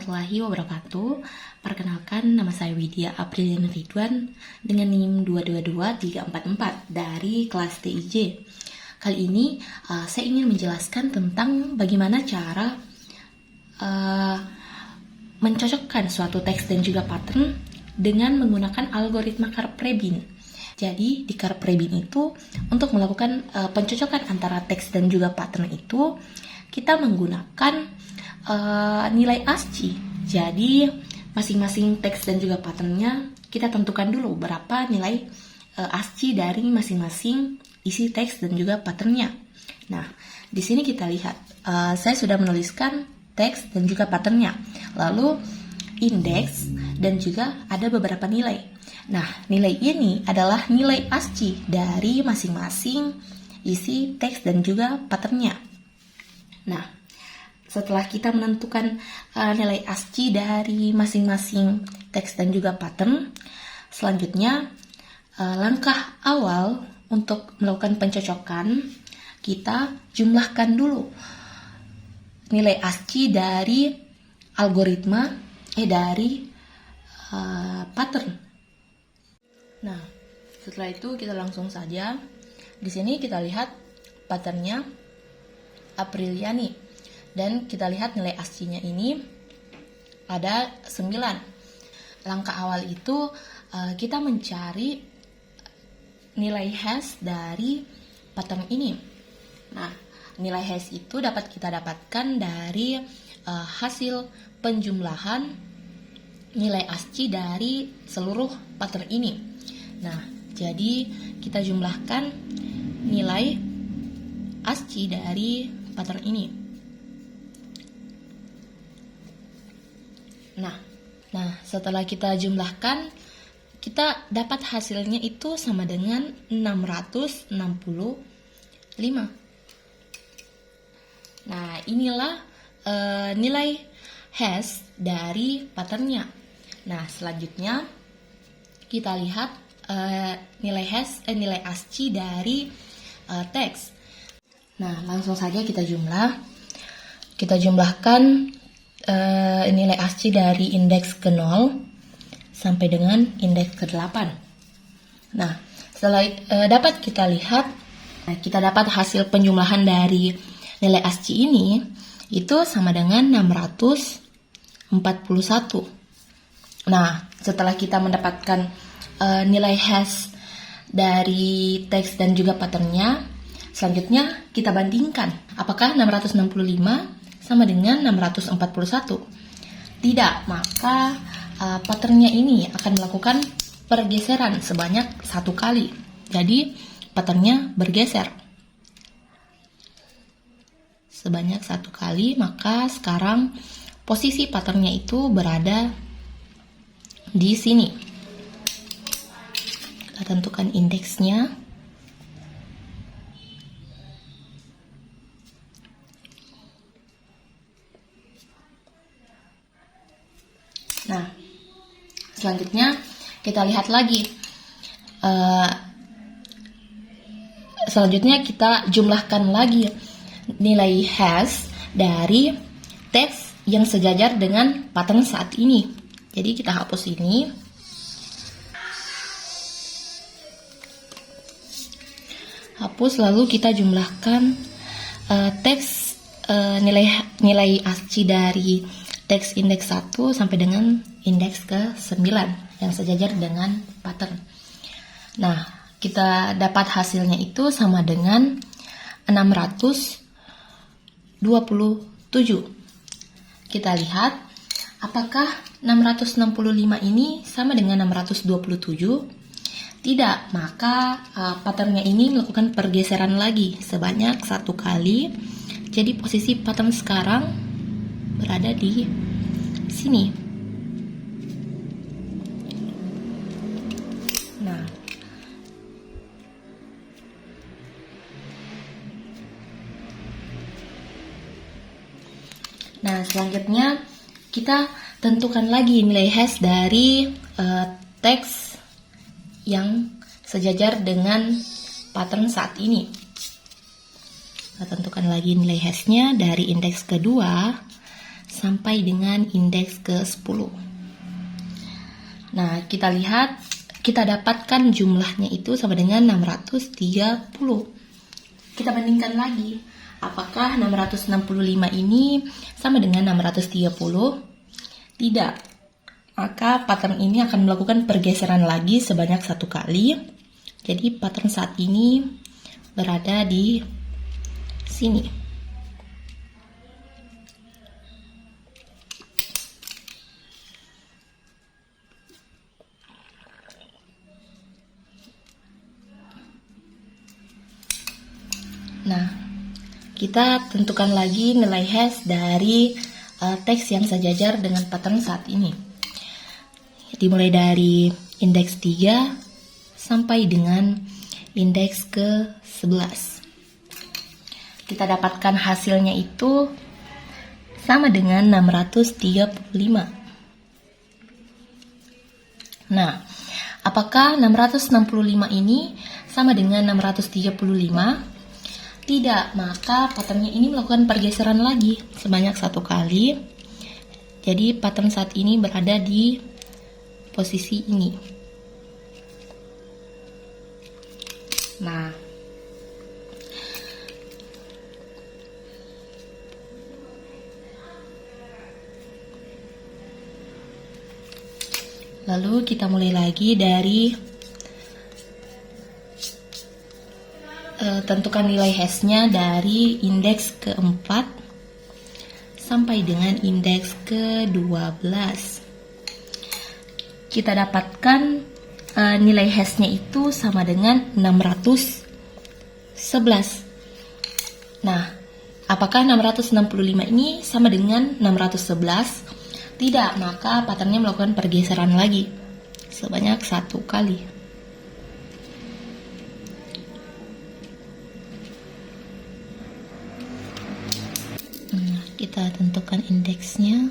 warahmatullahi wabarakatuh. Perkenalkan, nama saya Widya Apriliana Ridwan dengan NIM 222344 dari kelas TIJ. Kali ini saya ingin menjelaskan tentang bagaimana cara mencocokkan suatu teks dan juga pattern dengan menggunakan algoritma Karprebin. Jadi di Karprebin itu untuk melakukan pencocokan antara teks dan juga pattern itu kita menggunakan nilai ASCII. Jadi masing-masing teks dan juga patternnya kita tentukan dulu berapa nilai ASCII dari masing-masing isi teks dan juga patternnya. Nah, di sini kita lihat saya sudah menuliskan teks dan juga patternnya, lalu indeks dan juga ada beberapa nilai. Nah, nilai ini adalah nilai ASCII dari masing-masing isi teks dan juga patternnya. Nah, setelah kita menentukan nilai ASCII dari masing-masing teks dan juga pattern, selanjutnya langkah awal untuk melakukan pencocokan, kita jumlahkan dulu nilai ASCII dari algoritma dari pattern. Nah, setelah itu kita langsung saja. Di sini kita lihat patternnya Apriliani. Dan kita lihat nilai ASCII-nya ini ada 9. Langkah awal itu kita mencari nilai hash dari pattern ini. Nah, nilai hash itu dapat kita dapatkan dari hasil penjumlahan nilai ASCII dari seluruh pattern ini. Nah, jadi kita jumlahkan nilai ASCII dari pattern ini. Nah, setelah kita jumlahkan, kita dapat hasilnya itu sama dengan 665. Nah, inilah nilai hash dari patternnya. Nah, selanjutnya kita lihat nilai hash nilai ASCII dari teks. Nah, langsung saja kita jumlahkan nilai ASCII dari indeks ke-0 sampai dengan indeks ke-8. Nah, setelah dapat kita lihat, kita dapat hasil penjumlahan dari nilai ASCII ini itu sama dengan 641. Nah, setelah kita mendapatkan nilai hash dari teks dan juga patternnya, selanjutnya kita bandingkan apakah 665 sama dengan 641. Tidak, maka patternnya ini akan melakukan pergeseran sebanyak 1 kali. Jadi patternnya bergeser sebanyak 1 kali, maka sekarang posisi patternnya itu berada di sini. Kita tentukan indeksnya. Nah, selanjutnya kita lihat lagi. Selanjutnya kita jumlahkan lagi nilai hash dari teks yang sejajar dengan pattern saat ini. Jadi kita hapus ini. Hapus, lalu kita jumlahkan teks nilai ASCII dari teks indeks 1 sampai dengan indeks ke-9 yang sejajar dengan pattern. Nah, kita dapat hasilnya itu sama dengan 627. Kita lihat apakah 665 ini sama dengan 627? Tidak, maka patternnya ini melakukan pergeseran lagi sebanyak 1 kali. Jadi posisi pattern sekarang berada di sini. Nah, selanjutnya kita tentukan lagi nilai hash dari teks yang sejajar dengan pattern saat ini. Kita tentukan lagi nilai hashnya dari indeks kedua sampai dengan indeks ke-10. Nah, kita lihat, kita dapatkan jumlahnya itu sama dengan 630. Kita bandingkan lagi, apakah 665 ini sama dengan 630? Tidak. Maka pattern ini akan melakukan pergeseran lagi sebanyak 1 kali. Jadi pattern saat ini berada di sini. Nah, kita tentukan lagi nilai hash dari teks yang sejajar dengan pattern saat ini. Dimulai dari indeks 3 sampai dengan indeks ke-11. Kita dapatkan hasilnya itu sama dengan 635. Nah, apakah 665 ini sama dengan 635? Tidak, maka patternnya ini melakukan pergeseran lagi sebanyak 1 kali. Jadi pattern saat ini berada di posisi ini. Nah, lalu kita mulai lagi dari tentukan nilai hashnya dari indeks ke-4 sampai dengan indeks ke-12. Kita dapatkan nilai hashnya itu sama dengan 611. Nah, apakah 665 ini sama dengan 611? Tidak, maka patternnya melakukan pergeseran lagi sebanyak 1 kali. Kita tentukan indeksnya.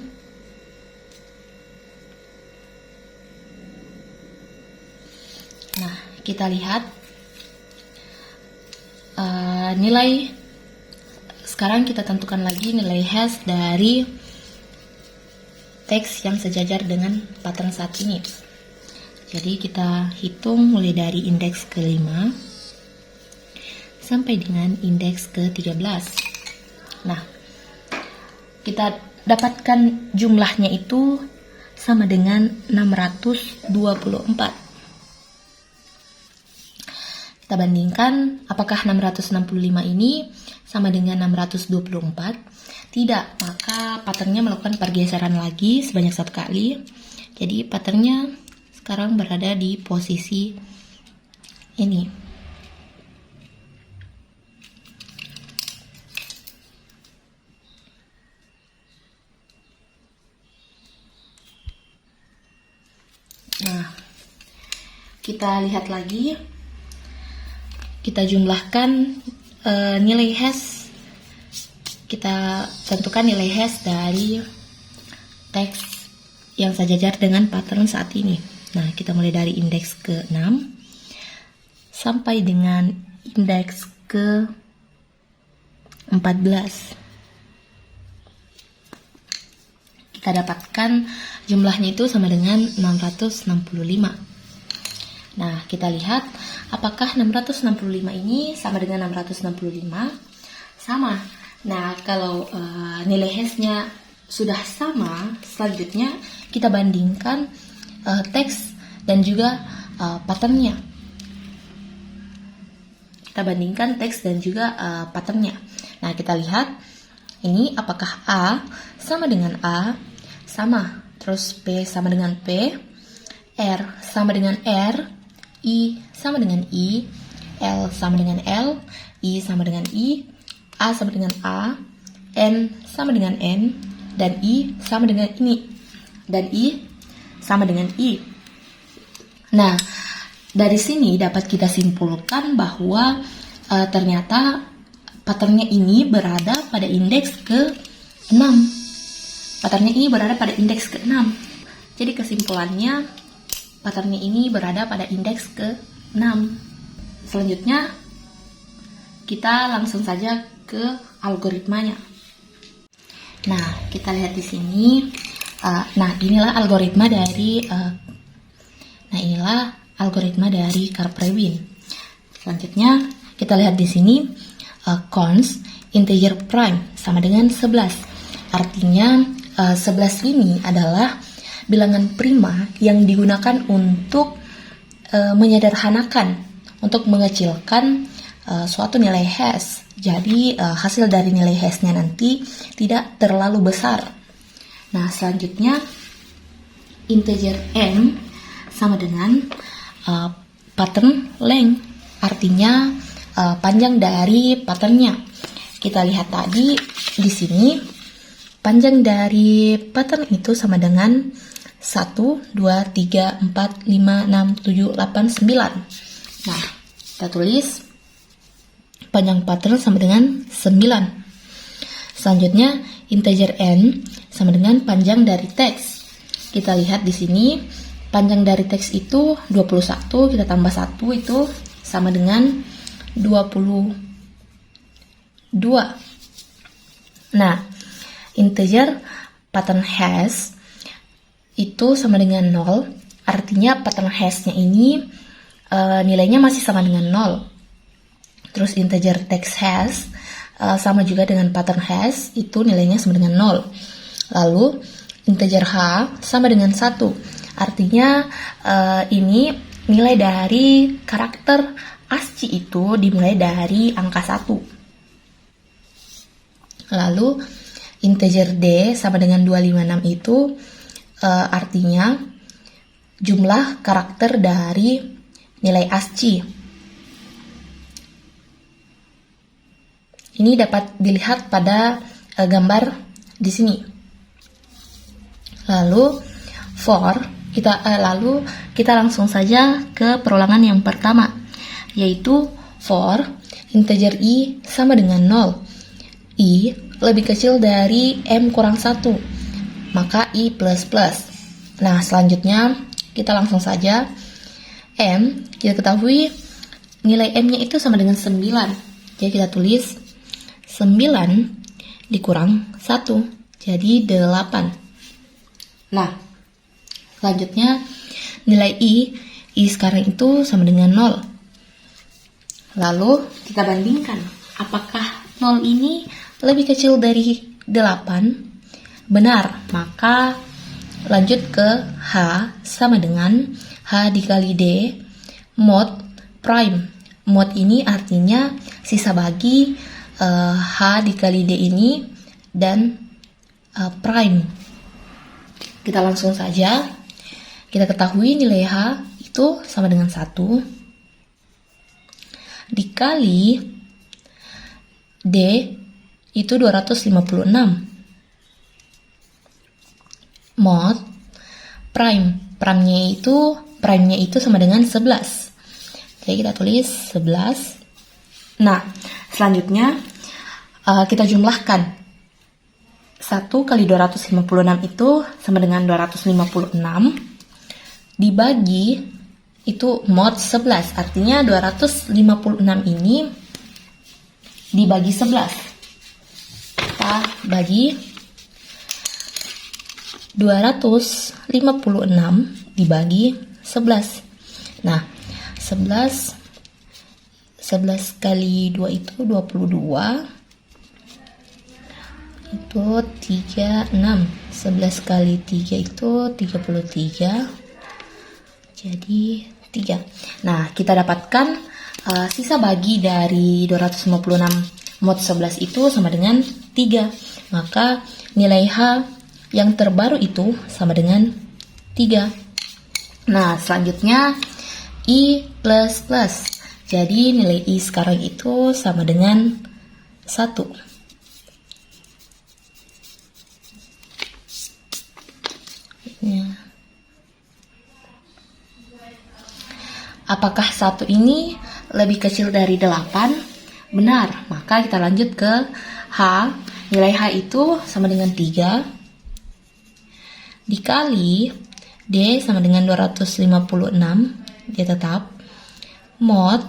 Nah, kita lihat nilai. Sekarang kita tentukan lagi nilai hash dari teks yang sejajar dengan pattern saat ini. Jadi kita hitung mulai dari indeks ke-5 sampai dengan indeks ke-13. Nah, kita dapatkan jumlahnya itu sama dengan 624. Kita bandingkan apakah 665 ini sama dengan 624? Tidak, maka patternnya melakukan pergeseran lagi sebanyak 1 kali. Jadi patternnya sekarang berada di posisi ini. Nah, kita lihat lagi, kita jumlahkan nilai hash, kita tentukan nilai hash dari teks yang sejajar dengan pattern saat ini. Nah, kita mulai dari indeks ke-6 sampai dengan indeks ke-14. Kita dapatkan jumlahnya itu sama dengan 665. Nah, kita lihat apakah 665 ini sama dengan 665? Sama. Nah, kalau nilai hashnya sudah sama, selanjutnya kita bandingkan teks dan juga patternnya. Kita bandingkan teks dan juga patternnya. Nah, kita lihat ini apakah A sama dengan A? Sama. Terus P sama dengan P, R sama dengan R, I sama dengan I, L sama dengan L, I sama dengan I, A sama dengan A, N sama dengan N, dan I sama dengan ini, dan I sama dengan I. Nah, dari sini dapat kita simpulkan bahwa ternyata patternnya ini berada pada indeks ke-6. Patternnya ini berada pada indeks ke-6. Jadi kesimpulannya, patternnya ini berada pada indeks ke-6. Selanjutnya, kita langsung saja ke algoritmanya. Nah, kita lihat di sini. Inilah algoritma dari Karp-Lewin. Selanjutnya, kita lihat di sini const integer prime sama dengan 11. Artinya 11 ini adalah bilangan prima yang digunakan untuk menyederhanakan, untuk mengecilkan suatu nilai hash. Jadi hasil dari nilai hashnya nanti tidak terlalu besar. Nah, selanjutnya integer n sama dengan pattern length, artinya panjang dari patternnya. Kita lihat tadi di sini panjang dari pattern itu sama dengan 1, 2, 3, 4, 5, 6, 7, 8, 9. Nah, kita tulis panjang pattern sama dengan 9. Selanjutnya, integer n sama dengan panjang dari teks. Kita lihat di sini, panjang dari teks itu 21, kita tambah 1 itu sama dengan 22. Nah, integer pattern hash itu sama dengan 0, artinya pattern hash-nya ini nilainya masih sama dengan 0. Terus integer text hash sama juga dengan pattern hash, itu nilainya sama dengan 0. Lalu integer h sama dengan 1. Artinya ini nilai dari karakter ASCII itu dimulai dari angka 1. Lalu integer d sama dengan 256 itu artinya jumlah karakter dari nilai ASCII. Ini dapat dilihat pada gambar di sini. Lalu kita langsung saja ke perulangan yang pertama, yaitu for integer i sama dengan 0. I lebih kecil dari m kurang 1, maka i plus plus. Nah, selanjutnya kita langsung saja. M, kita ketahui nilai m-nya itu sama dengan 9. Jadi kita tulis 9 dikurang 1, jadi 8. Nah, selanjutnya nilai i sekarang itu sama dengan 0. Lalu kita bandingkan, apakah 0 ini lebih kecil dari 8? Benar, maka lanjut ke h sama dengan h dikali d mod prime. Mod ini artinya sisa bagi h dikali d ini dan prime. Kita langsung saja. Kita ketahui nilai h itu sama dengan 1 dikali d itu 256 mod prime-nya itu sama dengan 11. Jadi kita tulis 11. Nah, selanjutnya kita jumlahkan 1 kali 256 itu sama dengan 256 dibagi itu mod 11, artinya 256 ini dibagi 11. Kita bagi 256 dibagi 11. Nah, 11 kali 2 itu 22. Itu 36. 11 kali 3 itu 33. Jadi 3. Nah, kita dapatkan sisa bagi dari 256 mod 11 itu sama dengan 3. Maka nilai H yang terbaru itu sama dengan 3. Nah, selanjutnya I plus plus. Jadi nilai I sekarang itu sama dengan 1. Ya. Apakah 1 ini lebih kecil dari 8? Benar, maka kita lanjut ke H. Nilai H itu sama dengan 3 dikali D sama dengan 256. Dia tetap mod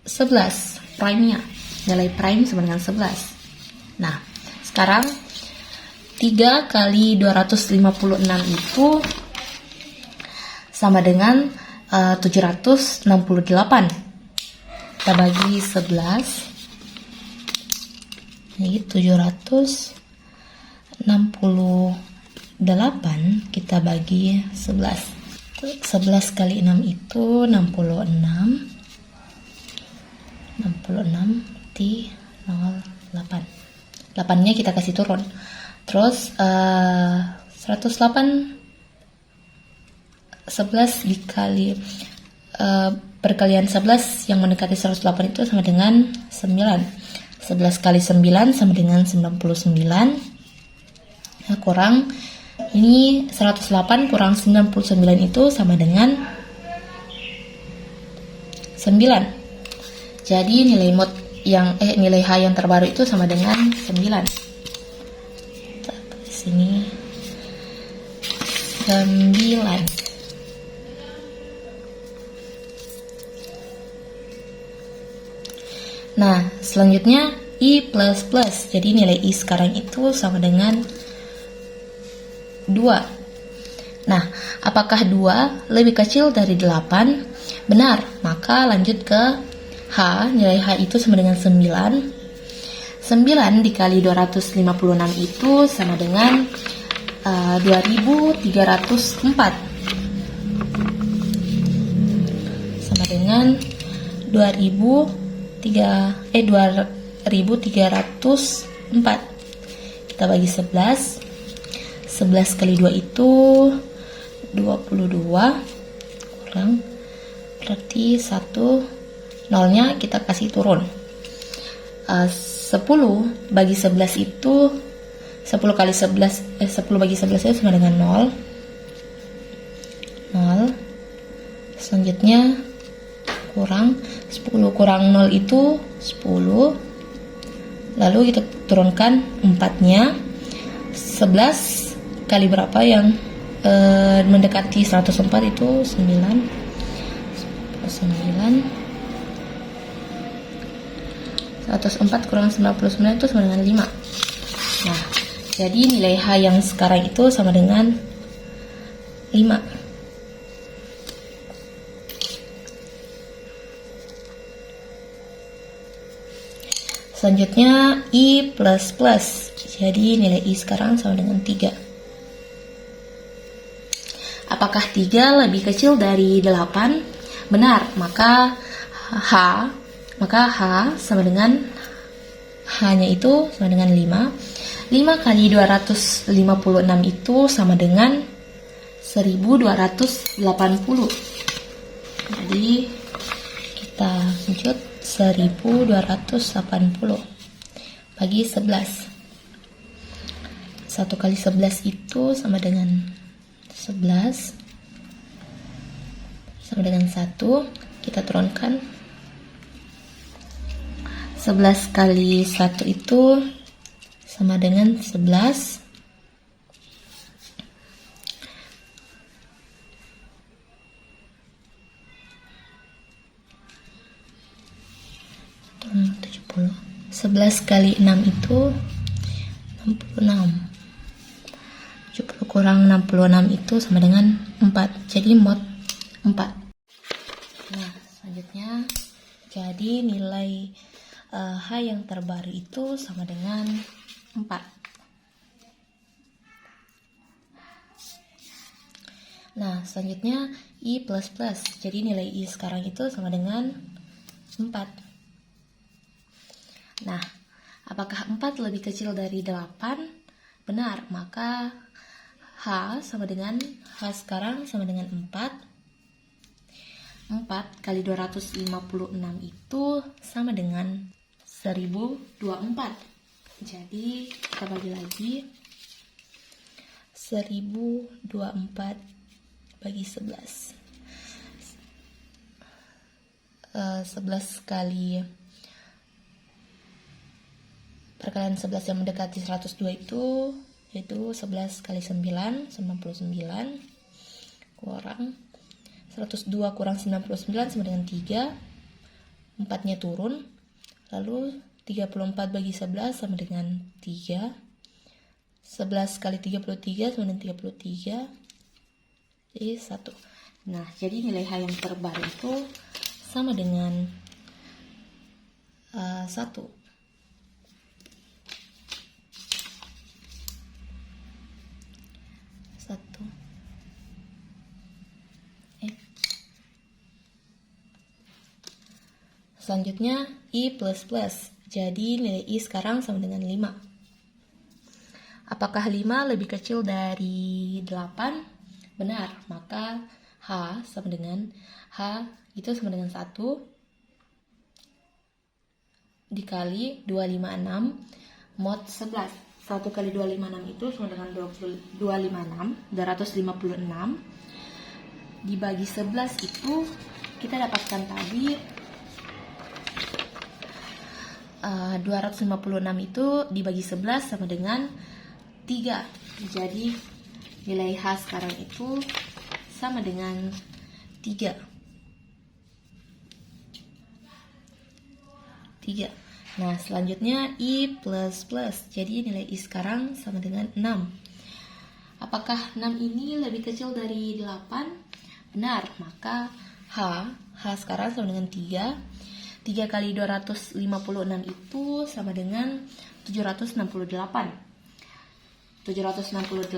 11 prime-nya. Nilai prime sama dengan 11. Nah, sekarang 3 kali 256 itu sama dengan 768. Kita bagi 11. Ini 768 kita bagi 11. 11 kali 6 itu 66. 66 di 08. 8-nya kita kasih turun. Terus 108 11 dikali perkalian 11 yang mendekati 108 itu sama dengan 9. 11 kali 9 sama dengan 99. Nah, kurang ini 108 kurang 99 itu sama dengan 9. Jadi nilai mod yang nilai H yang terbaru itu sama dengan 9. Di sini 9. Nah, selanjutnya I++. Jadi nilai I sekarang itu sama dengan 2. Nah, apakah 2 lebih kecil dari 8? Benar, maka lanjut ke H. Nilai H itu sama dengan 9. 9 dikali 256 itu sama dengan 2304. Sama dengan 2304. Kita bagi 11. 11 kali 2 itu 22. Kurang berarti 1. Nolnya kita kasih turun. 10 bagi 11 itu 10 kali 11 10 bagi 11 itu sama dengan 0. Selanjutnya kurang 10 kurang 0 itu 10. Lalu kita turunkan 4-nya. 11 kali berapa yang mendekati 104 itu 9. 104 kurang 99 itu sama dengan 5. Nah, jadi nilai H yang sekarang itu sama dengan 5. Selanjutnya I++. Jadi nilai I sekarang sama dengan 3. Apakah 3 lebih kecil dari 8? Benar, maka H sama dengan H-nya itu sama dengan 5. 5 kali 256 itu sama dengan 1280. Jadi kita lanjut 1280 bagi 11. 1 kali 11 itu sama dengan 11. Sama dengan 1. Kita turunkan. 11 kali 1 itu sama dengan 11. Turun 70. 11 kali 6 itu 66. 70 kurang 66 itu sama dengan 4. Jadi mod 4. Nah, selanjutnya jadi nilai H yang terbaru itu sama dengan 4. Nah, selanjutnya I++. Jadi nilai I sekarang itu sama dengan 4. Nah, apakah 4 lebih kecil dari 8? Benar, maka H sama dengan H sekarang sama dengan 4. 4 kali 256 itu sama dengan 1024. Jadi kita bagi lagi. 1024 bagi 11. 11 kali perkalian 11 yang mendekati 102 itu yaitu 11 kali 9 99 kurang 102 kurang 99 sama dengan 3. 4-nya turun. Lalu 34 bagi 11 sama dengan 3. 11 kali 33 sama dengan 33. Jadi 1. Nah, jadi nilai H yang terbaru itu sama dengan 1. Selanjutnya I++. Jadi nilai I sekarang sama dengan 5. Apakah 5 lebih kecil dari 8? Benar, maka H sama dengan H itu sama dengan 1 dikali 256 mod 11. 1 kali 256 itu sama dengan 256 dibagi 11 itu kita dapatkan tadi 256 itu dibagi 11 sama dengan 3. Jadi nilai H sekarang itu sama dengan 3. Nah, selanjutnya I++. Jadi nilai I sekarang sama dengan 6. Apakah 6 ini lebih kecil dari 8? Benar, maka H sekarang sama dengan 3. 3 kali 256 itu sama dengan 768. 768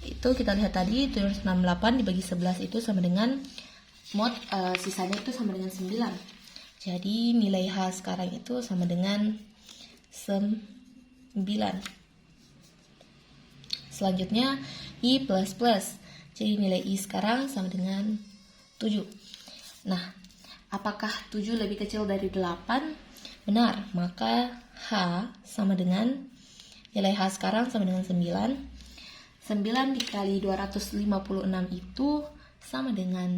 itu kita lihat tadi 768 dibagi 11 itu sama dengan mod sisanya itu sama dengan 9. Jadi nilai H sekarang itu sama dengan 9. Selanjutnya I++. Jadi nilai I sekarang sama dengan 7. Nah, apakah 7 lebih kecil dari 8? Benar, maka H sama dengan nilai H sekarang sama dengan 9. 9 dikali 256 itu sama dengan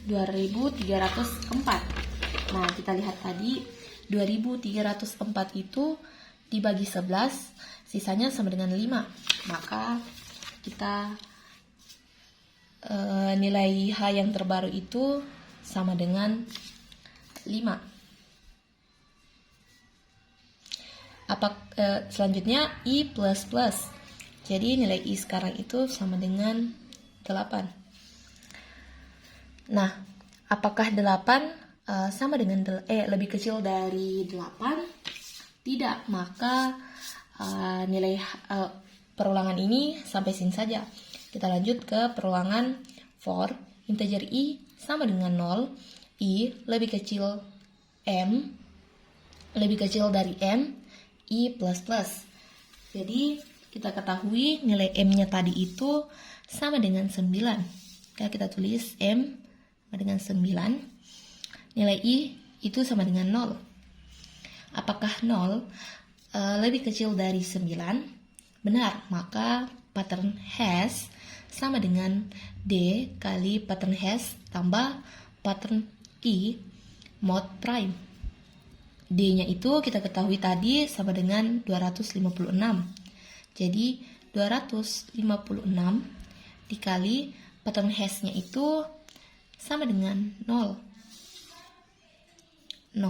2304. Nah, kita lihat tadi 2304 itu dibagi 11, sisanya sama dengan 5. Maka kita nilai H yang terbaru itu sama dengan 5. Selanjutnya I++. Jadi nilai I sekarang itu sama dengan 8. Nah, apakah 8 sama dengan lebih kecil dari 8? Tidak, maka nilai perulangan ini sampai sini saja. Kita lanjut ke perulangan for integer I sama dengan 0, I lebih kecil dari M, I++. Jadi kita ketahui nilai M-nya tadi itu sama dengan 9. Kita tulis M sama dengan 9. Nilai I itu sama dengan 0. Apakah 0 lebih kecil dari 9? Benar, maka pattern hash sama dengan D kali pattern hash tambah pattern I mod prime. D-nya itu kita ketahui tadi sama dengan 256. Jadi 256 dikali pattern hash-nya itu sama dengan 0. 0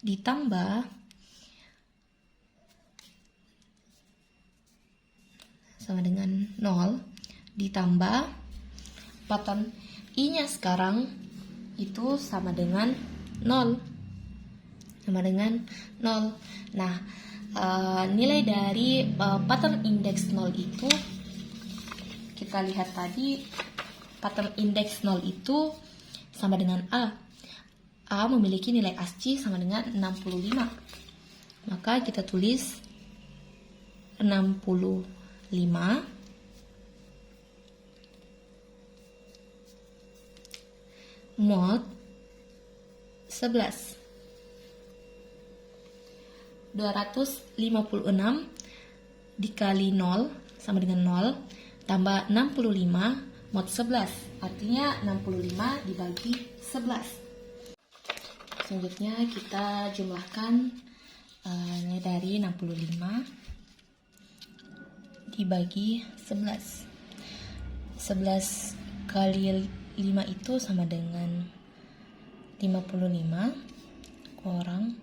ditambah sama dengan 0 ditambah pattern I-nya sekarang itu sama dengan 0. Nah, nilai dari pattern index 0 itu kita lihat tadi pattern index 0 itu sama dengan A. A memiliki nilai ASCII sama dengan 65. Maka kita tulis 65 mod 11. 256 dikali 0 sama dengan 0 tambah 65 mod 11. Artinya 65 dibagi 11. Selanjutnya kita jumlahkan nilai dari 65 dibagi 11. 11 kali 5 itu sama dengan 55 kurang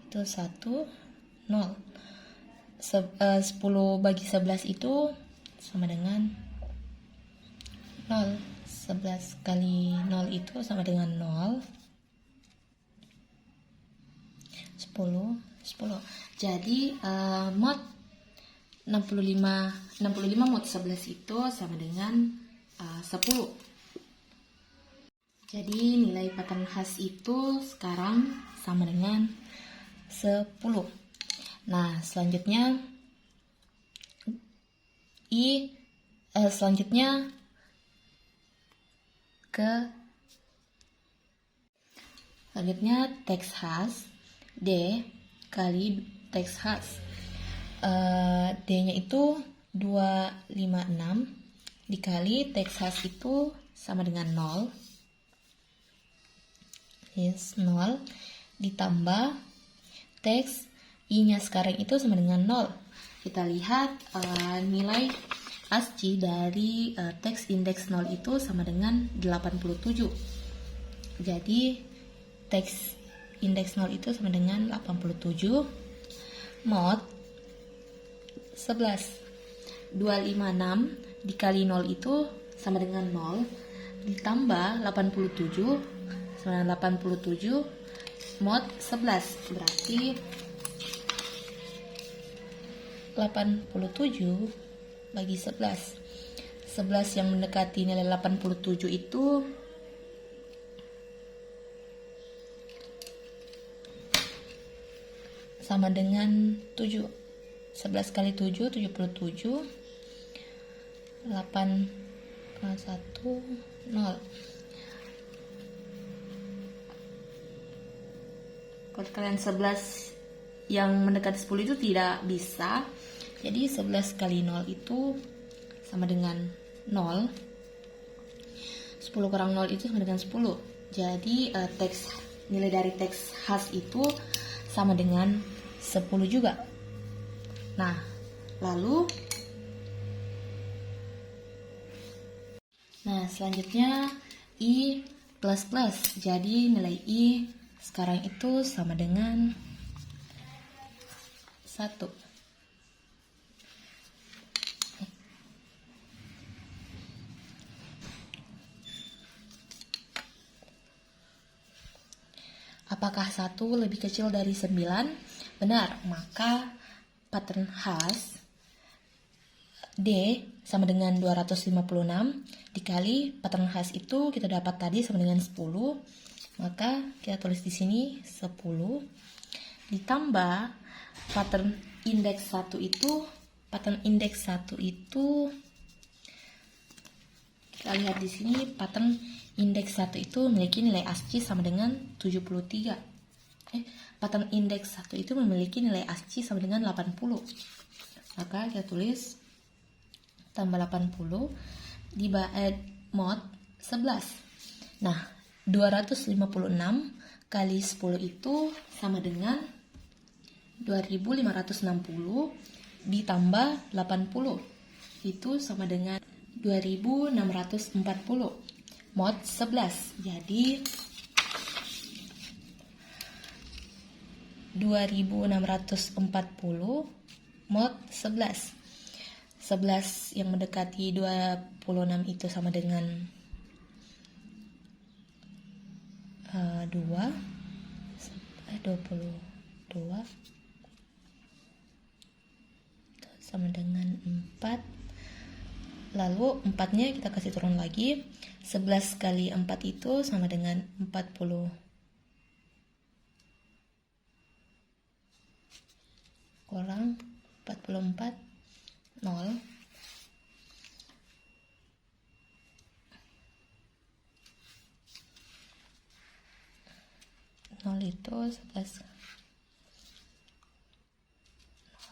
itu 1, 0. 10 bagi 11 itu sama dengan 0. 11 kali 0 itu sama dengan 0. 10. Jadi mod 65 mod 11 itu sama dengan 10. Jadi nilai pattern khas itu sekarang sama dengan 10. Nah, selanjutnya teks khas D kali teks khas. D-nya itu 256 dikali teks khas itu sama dengan 0. 0 ditambah teks I-nya sekarang itu sama dengan 0. Kita lihat nilai ASCII dari teks indeks 0 itu sama dengan 87. Jadi teks indeks 0 itu sama dengan 87 mod 11. 256 dikali 0 itu sama dengan 0 ditambah 87 sama dengan 87 mod 11, berarti 87 bagi 11 yang mendekati nilai 87 itu sama dengan 7. 11 kali 7 77. 8 plus 1 0. Kalau kalian 11 yang mendekati 10 itu tidak bisa. Jadi 11 kali 0 itu sama dengan 0. 10 kurang 0 itu sama dengan 10. Jadi nilai dari teks khas itu sama dengan 10 juga. Nah, lalu selanjutnya I plus plus. Jadi nilai I sekarang itu sama dengan 1. Apakah 1 lebih kecil dari 9? Benar, maka pattern khas D sama dengan 256 dikali pattern khas itu kita dapat tadi sama dengan 10. Maka kita tulis di sini 10 ditambah pattern indeks 1 itu kita lihat di sini pattern indeks 1 itu memiliki nilai ASCII sama dengan 73. Pattern indeks 1 itu memiliki nilai ASCII sama dengan 80. Maka kita tulis tambah 80 mod 11. Nah, 256 kali 10 itu sama dengan 2560 ditambah 80. Itu sama dengan 2640 mod 11. Jadi 2640 mod 11. 11 yang mendekati 26 itu sama dengan 22 sama dengan 4. Lalu 4-nya kita kasih turun lagi. 11 kali 4 itu sama dengan 40. Kurang 44 0. Itu 11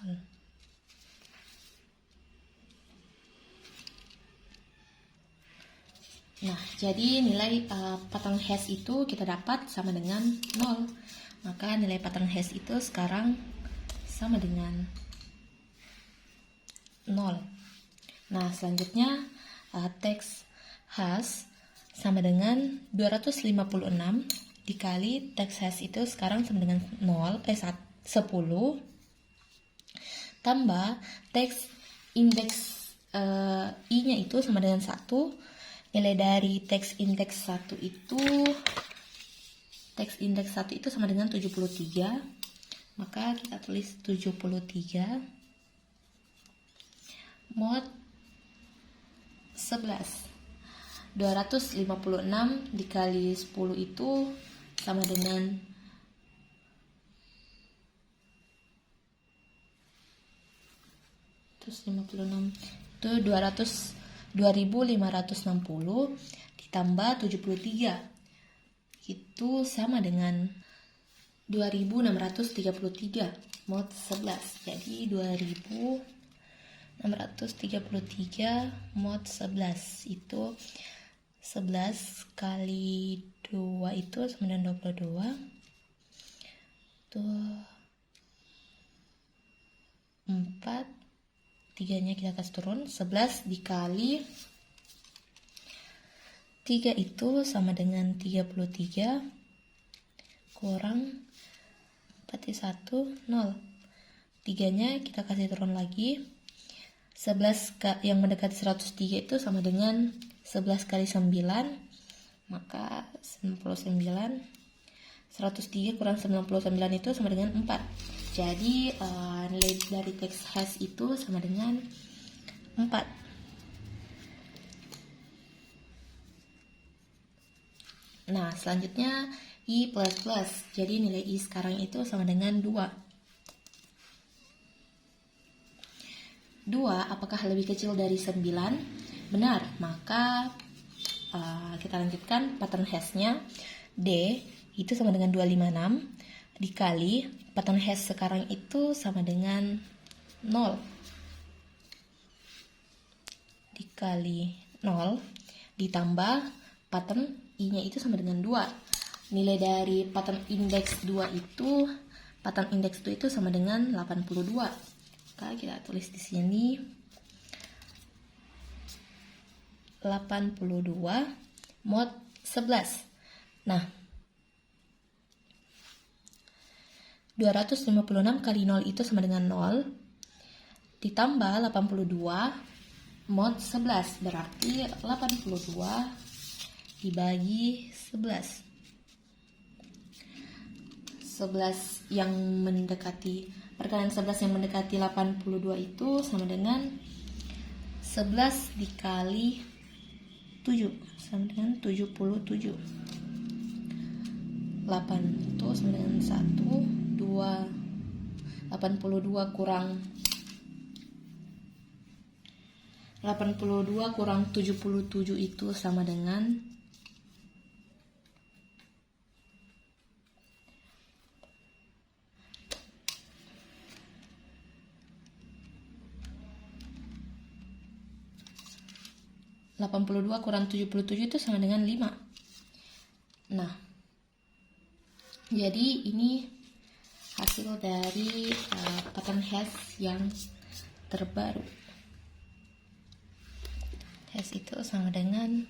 0. Nah, jadi nilai pattern hash itu kita dapat sama dengan 0. Maka nilai pattern hash itu sekarang sama dengan 0. Nah, selanjutnya teks hash sama dengan 256 dikali teks hash itu sekarang sama dengan 10 tambah teks indeks I-nya itu sama dengan 1. Nilai dari teks indeks 1 itu sama dengan 73. Maka kita tulis 73 mod 11. 256 dikali 10 itu sama dengan 256 itu 2560 ditambah 73 itu sama dengan 2633 mod 11. Jadi 2633 mod 11 itu 11 kali 2 itu sama dengan 22. Tuh 4, 3-nya kita kasih turun. 11 dikali 3 itu sama dengan 33 kurang 41, 0. 3-nya kita kasih turun lagi. 11 yang mendekati 103 itu sama dengan 11 kali 9, maka 99. 103 kurang 99 itu sama dengan 4. Jadi nilai dari teks hash itu sama dengan 4. Nah, selanjutnya I++. Jadi nilai I sekarang itu sama dengan 2. 2 apakah lebih kecil dari 9? Benar, maka kita lanjutkan pattern hash-nya. D itu sama dengan 256 dikali pattern hash sekarang itu sama dengan 0 dikali 0 ditambah pattern I-nya itu sama dengan 2. Nilai dari pattern indeks 2 itu sama dengan 82. Maka kita tulis di sini 82 mod 11. Nah, 256 kali 0 itu sama dengan 0 ditambah 82 mod 11, berarti 82 dibagi 11. 11 yang mendekati, perkalian 11 yang mendekati 82 itu sama dengan 11 dikali 7 sama dengan 77. 8 itu sama dengan 1, 2, 82 kurang 77 itu sama dengan 82 kurang 77 itu sama dengan 5. Nah, jadi ini hasil dari pattern hash yang terbaru. Hash itu sama dengan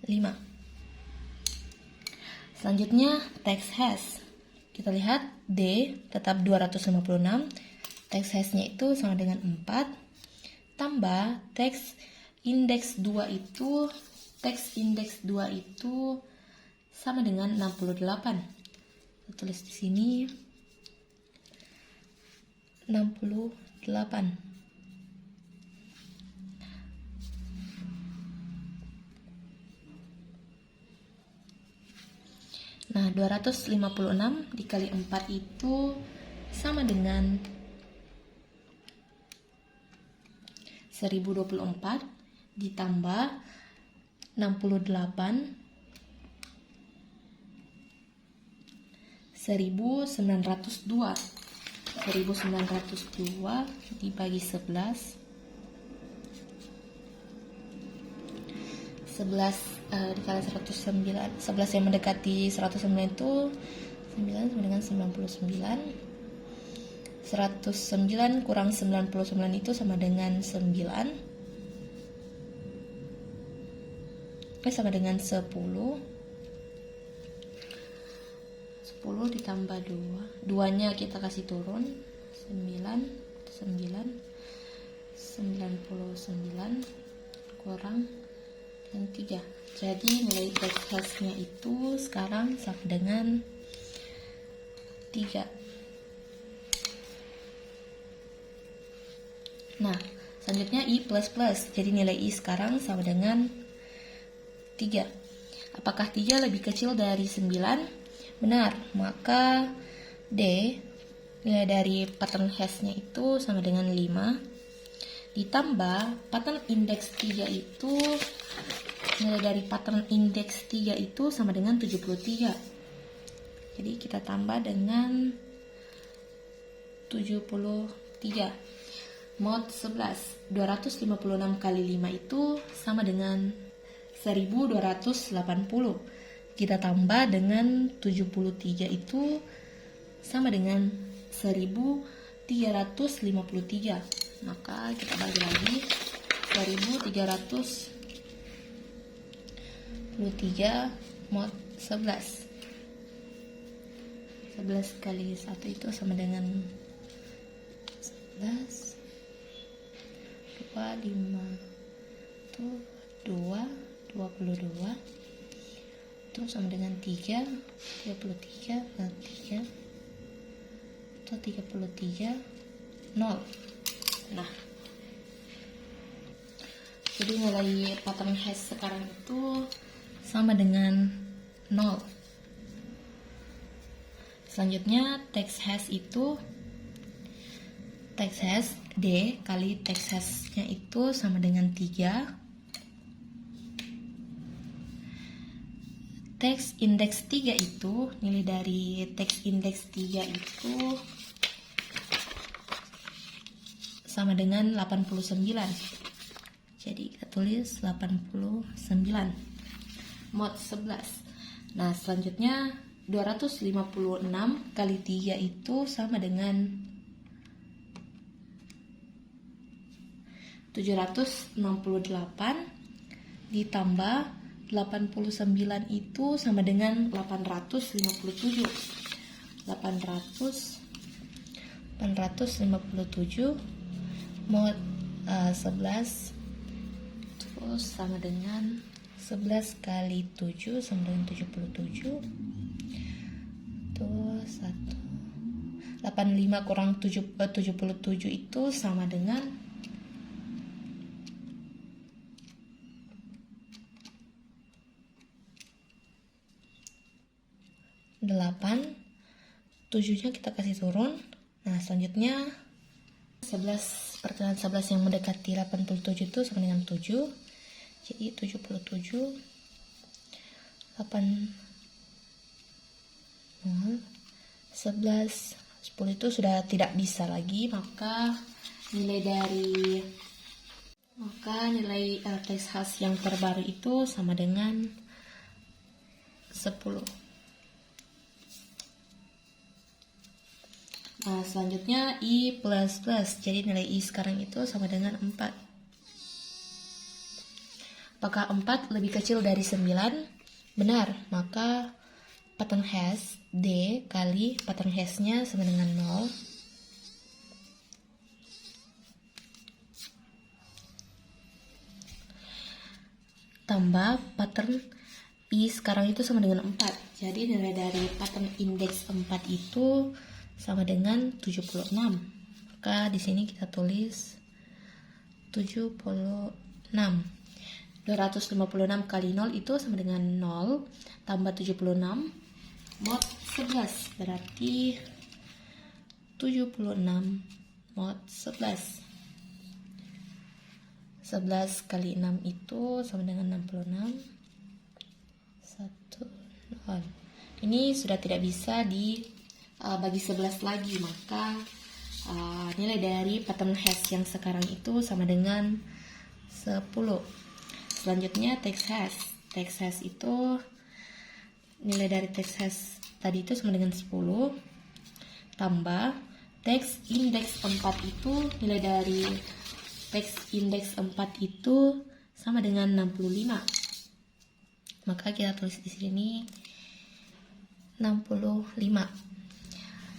5. Selanjutnya teks hash. Kita lihat D tetap 256. Teks hashnya itu sama dengan 4. Tambah teks indeks 2 itu sama dengan 68. Kita tulis di sini 68. Nah, 256 dikali 4 itu sama dengan 1024 ditambah 68 1902 dibagi 11 dikali 109. 11 yang mendekati 109 itu 9 sama dengan 99. 109 kurang 99 itu sama dengan 9. Sama dengan 10. 10 ditambah 2. 2-nya kita kasih turun. 9. kurang dengan 3. Jadi nilai tax hash-nya itu sekarang sama dengan 3. Nah, selanjutnya I plus plus. Jadi nilai I sekarang sama dengan 3. Apakah 3 lebih kecil dari 9? Benar, maka D, nilai dari pattern hash-nya itu sama dengan 5. Ditambah pattern indeks 3 itu, nilai dari pattern indeks 3 itu sama dengan 73. Jadi kita tambah dengan 73. Mod 11, 256 kali 5 itu sama dengan 1280. Kita tambah dengan 73 itu sama dengan 1353. Maka kita bagi lagi 1353 mod 11. 11 kali 1 itu sama dengan 11. 5 itu 22 itu sama dengan 3, 33 dan 3 itu 33, 0. Nah, jadi nilai pattern hash sekarang itu sama dengan 0. Selanjutnya text hash itu, text hash D kali text hash-nya itu sama dengan 3. Text index 3 itu, nilai dari text index 3 itu sama dengan 89. Jadi kita tulis 89 mod 11. Nah, selanjutnya 256 kali 3 itu sama dengan 768 ditambah 89 itu sama dengan 857. 857 mod 11 terus sama dengan 11 kali 7 sama dengan 77. Terus 85 kurang 77 itu sama dengan 8. 7-nya kita kasih turun. Nah, selanjutnya 11, perkalian 11 yang mendekati 87 itu sama dengan 7. Jadi 77 8 0 11 10 itu sudah tidak bisa lagi, maka nilai text hash yang terbaru itu sama dengan 10. Nah, selanjutnya I plus plus. Jadi nilai I sekarang itu sama dengan 4. Apakah 4 lebih kecil dari 9? Benar, maka pattern hash D kali pattern hash-nya sama dengan 0. Tambah pattern I sekarang itu sama dengan 4. Jadi nilai dari pattern indeks 4 itu sama dengan 76. Maka di sini kita tulis 76. 256 kali 0 itu sama dengan 0 tambah 76 mod 11, berarti 76 mod 11. 11 kali 6 itu sama dengan 66. 1 0. Ini sudah tidak bisa bagi 11 lagi, maka nilai dari pattern hash yang sekarang itu sama dengan 10. Selanjutnya text hash. Text hash itu, nilai dari text hash tadi itu sama dengan 10 tambah text index 4 itu, nilai dari text index 4 itu sama dengan 65. Maka kita tulis di sini 65.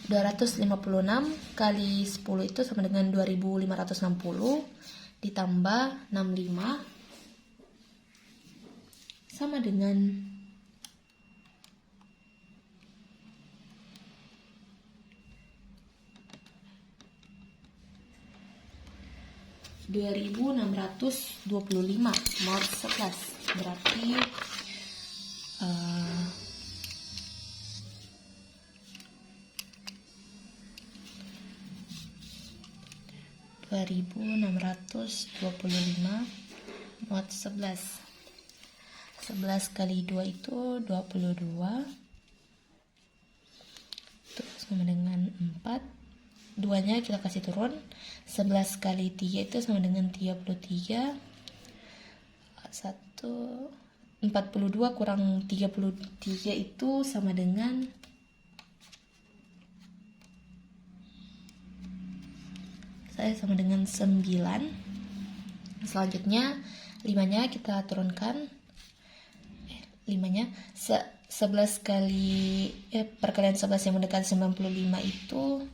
256 kali 10 itu sama dengan 2560 ditambah 65 sama dengan 2625 mod 11 berarti 2625 mod 11 kali 2 itu 22 itu sama dengan 4, 2 nya kita kasih turun. 11 kali 3 itu sama dengan 33, 42 kurang 33 itu sama dengan sama dengan 9. Selanjutnya 5 nya kita turunkan, 5 nya 11 kali perkalian 11 yang mendekati 95 itu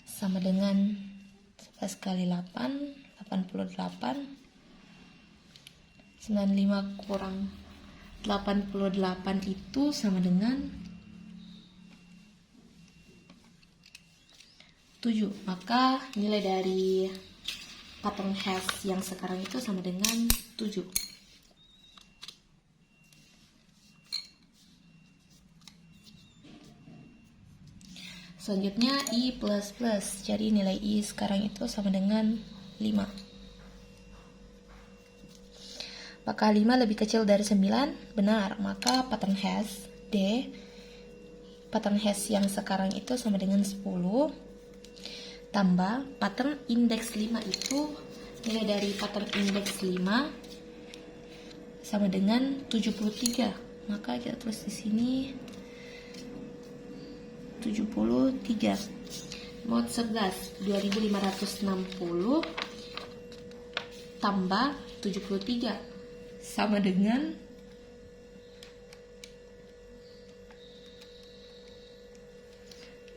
sama dengan 11 kali 8, 88. 95 kurang 88 itu sama dengan 7. Maka nilai dari pattern hash yang sekarang itu sama dengan 7. Selanjutnya I++. Jadi nilai I sekarang itu sama dengan 5. Apakah 5 lebih kecil dari 9? Benar, maka pattern hash D, pattern hash yang sekarang itu sama dengan 10 tambah pattern indeks 5 itu nilai dari pattern indeks 5 sama dengan 73. Maka kita tulis di sini 73 mod 11 2560 tambah 73 sama dengan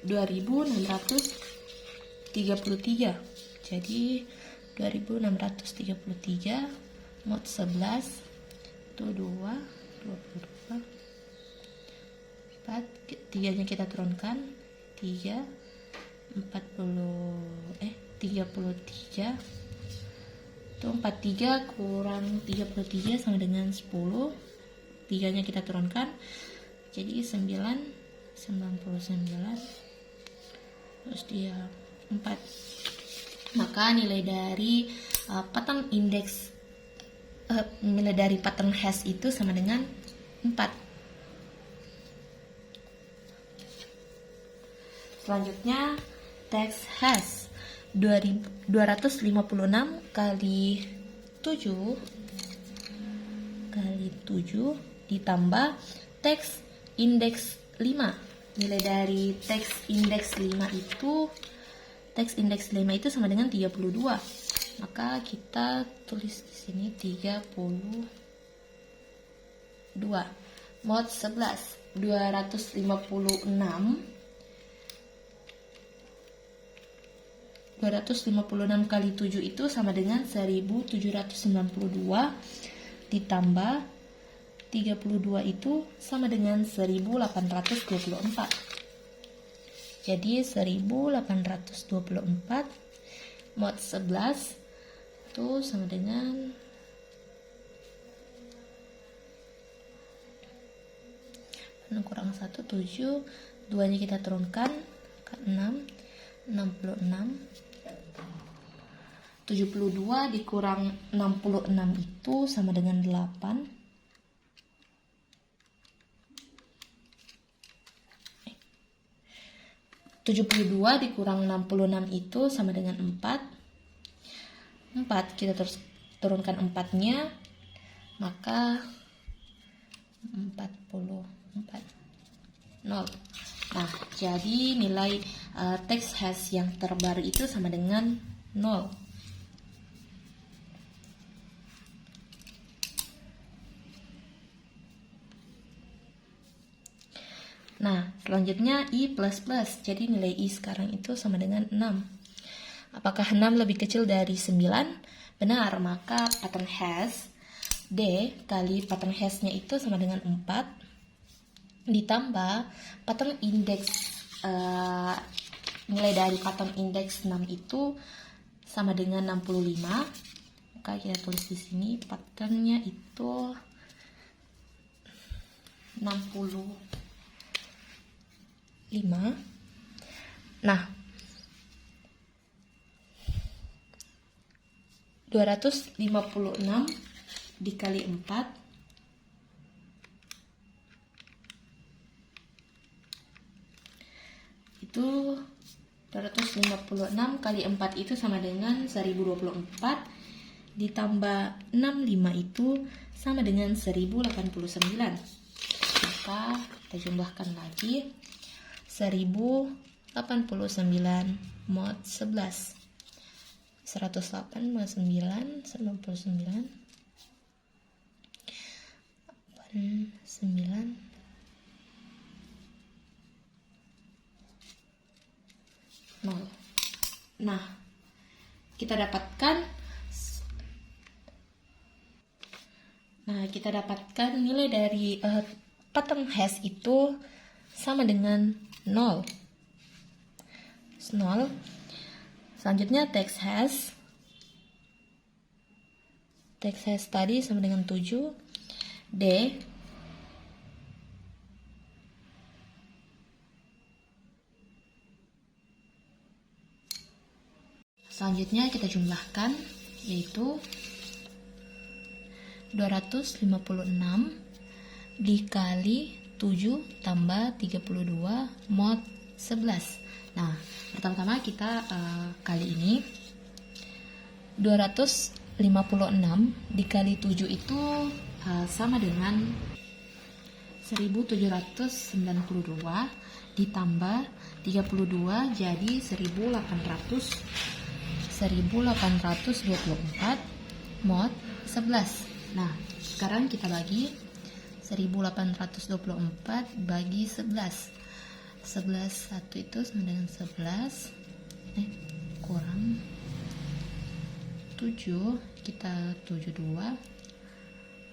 2633. Jadi 2633 mod 11 itu 22 4, 3 nya kita turunkan 33 itu 43 kurang 33 sama dengan 10, 3 nya kita turunkan jadi 99 terus dia 4. Maka nilai dari pattern indeks nilai dari pattern hash itu sama dengan 4. Selanjutnya text hash 256 kali 7 ditambah teks indeks 5. Nilai dari teks indeks 5 itu sama dengan 32. Maka kita tulis di sini 32 mod 11 256 kali 7 itu sama dengan 1792 ditambah 32 itu sama dengan 1824. Jadi 1824 mod 11 itu sama dengan 6 kurang 1 7, 2 nya kita turunkan ke 6, 66. 72 dikurang 66 itu sama dengan 8. 72 dikurang 66 itu sama dengan 4. 4 kita terus turunkan 4-nya, maka 44 0. Nah, jadi nilai text hash yang terbaru itu sama dengan 0. Nah, selanjutnya I++. Jadi nilai I sekarang itu sama dengan 6. Apakah 6 lebih kecil dari 9? Benar, maka pattern hash D kali pattern hash-nya itu sama dengan 4 ditambah pattern indeks nilai dari pattern indeks 6 itu sama dengan 65. Maka kita tulis di sini patternnya itu 65. Nah, 256 dikali 4 itu 256 kali 4 itu sama dengan 1024 ditambah 65 itu sama dengan 1089. Maka kita jumlahkan lagi 1089 mod 11. 108 mod 9 99 9 0. Nah, kita dapatkan nilai dari pattern hash itu sama dengan 0. Selanjutnya text hash tadi sama dengan 7. D selanjutnya kita jumlahkan, yaitu 256 dikali 7 tambah 32 mod 11. Nah, pertama-tama kita kali ini 256 dikali 7 itu sama dengan 1792 ditambah 32 jadi 1824 mod 11. Nah, sekarang kita bagi 1824 bagi 11. 11 1 itu sama dengan 11 kurang 7, kita 72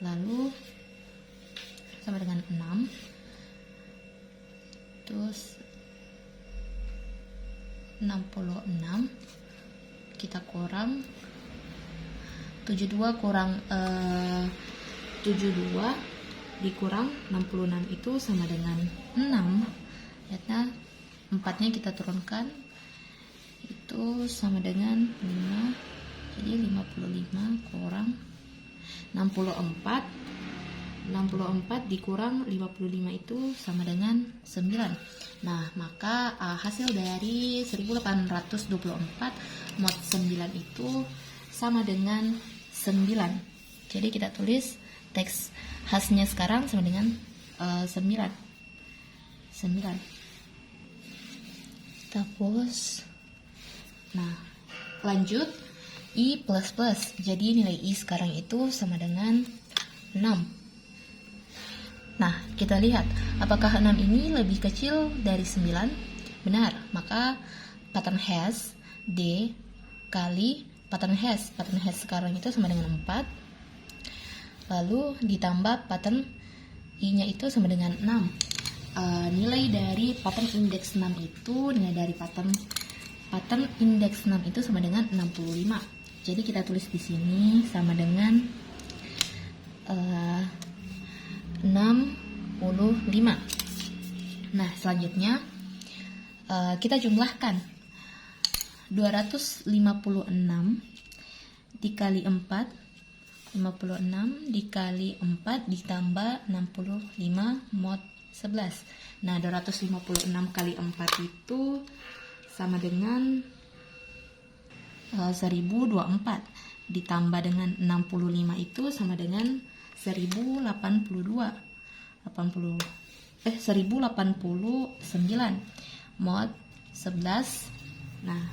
lalu sama dengan 6, terus 66 kita kurang 72 kurang 72 dikurang 66 itu sama dengan 6. Lihatlah, 4-nya kita turunkan itu sama dengan 5, jadi 55 kurang 64 dikurang 55 itu sama dengan 9. Nah, maka hasil dari 1824 mod 9 itu sama dengan 9. Jadi kita tulis teks hashnya sekarang sama dengan 9. Terus, nah lanjut I++. Jadi nilai I sekarang itu sama dengan 6. Nah, kita lihat apakah 6 ini lebih kecil dari 9? Benar, maka pattern hash D kali pattern hash sekarang itu sama dengan 4. Lalu ditambah pattern I-nya itu sama dengan 6. Nilai dari pattern indeks 6 itu, nilai dari pattern indeks 6 itu sama dengan 65. Jadi kita tulis di sini sama dengan 65. Nah, selanjutnya kita jumlahkan 256 dikali 4, 56 dikali 4 ditambah 65 mod 11. Nah, 256 kali 4 itu sama dengan 1024 ditambah dengan 65 itu sama dengan 1089 mod 11. Nah,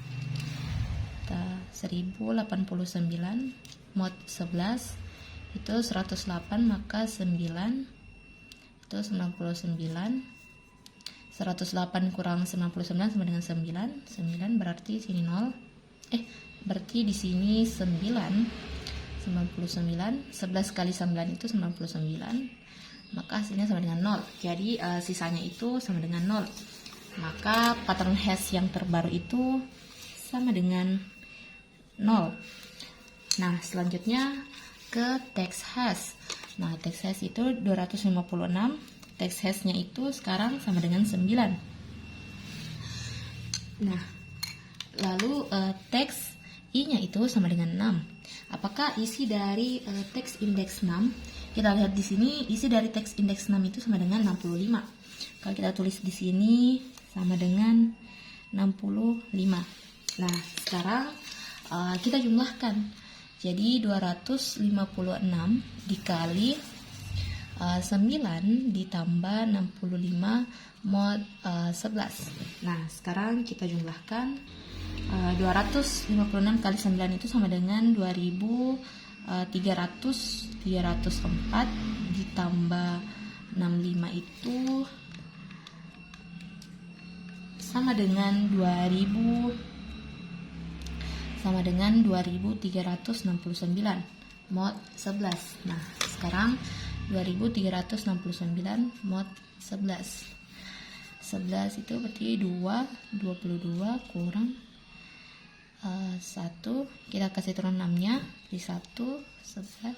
1089 mod 11 itu 108, maka 9 itu 99 108 kurang 99 sama dengan 9. 9 berarti sini 0. Berarti di sini 9. 99. 11 kali 9 itu 99. Maka hasilnya sama dengan 0. Jadi sisanya itu sama dengan 0. Maka pattern hash yang terbaru itu sama dengan 0. Nah, selanjutnya ke text hash. Nah, text hash itu 256. Text hash-nya itu sekarang sama dengan 9. Nah, lalu teks I-nya itu sama dengan 6. Apakah isi dari teks indeks 6? Kita lihat di sini isi dari teks indeks 6 itu sama dengan 65. Kalau kita tulis di sini sama dengan 65. Nah, sekarang kita jumlahkan. Jadi 256 dikali 9 ditambah 65 mod 11. Nah, sekarang kita jumlahkan 256 kali 9 itu sama dengan 2304 ditambah 65 itu sama dengan 2369 mod 11. Nah, sekarang 2369 mod 11. 11 itu berarti 22 kurang 1. Kita kasih turun 6-nya. Di 1, 11.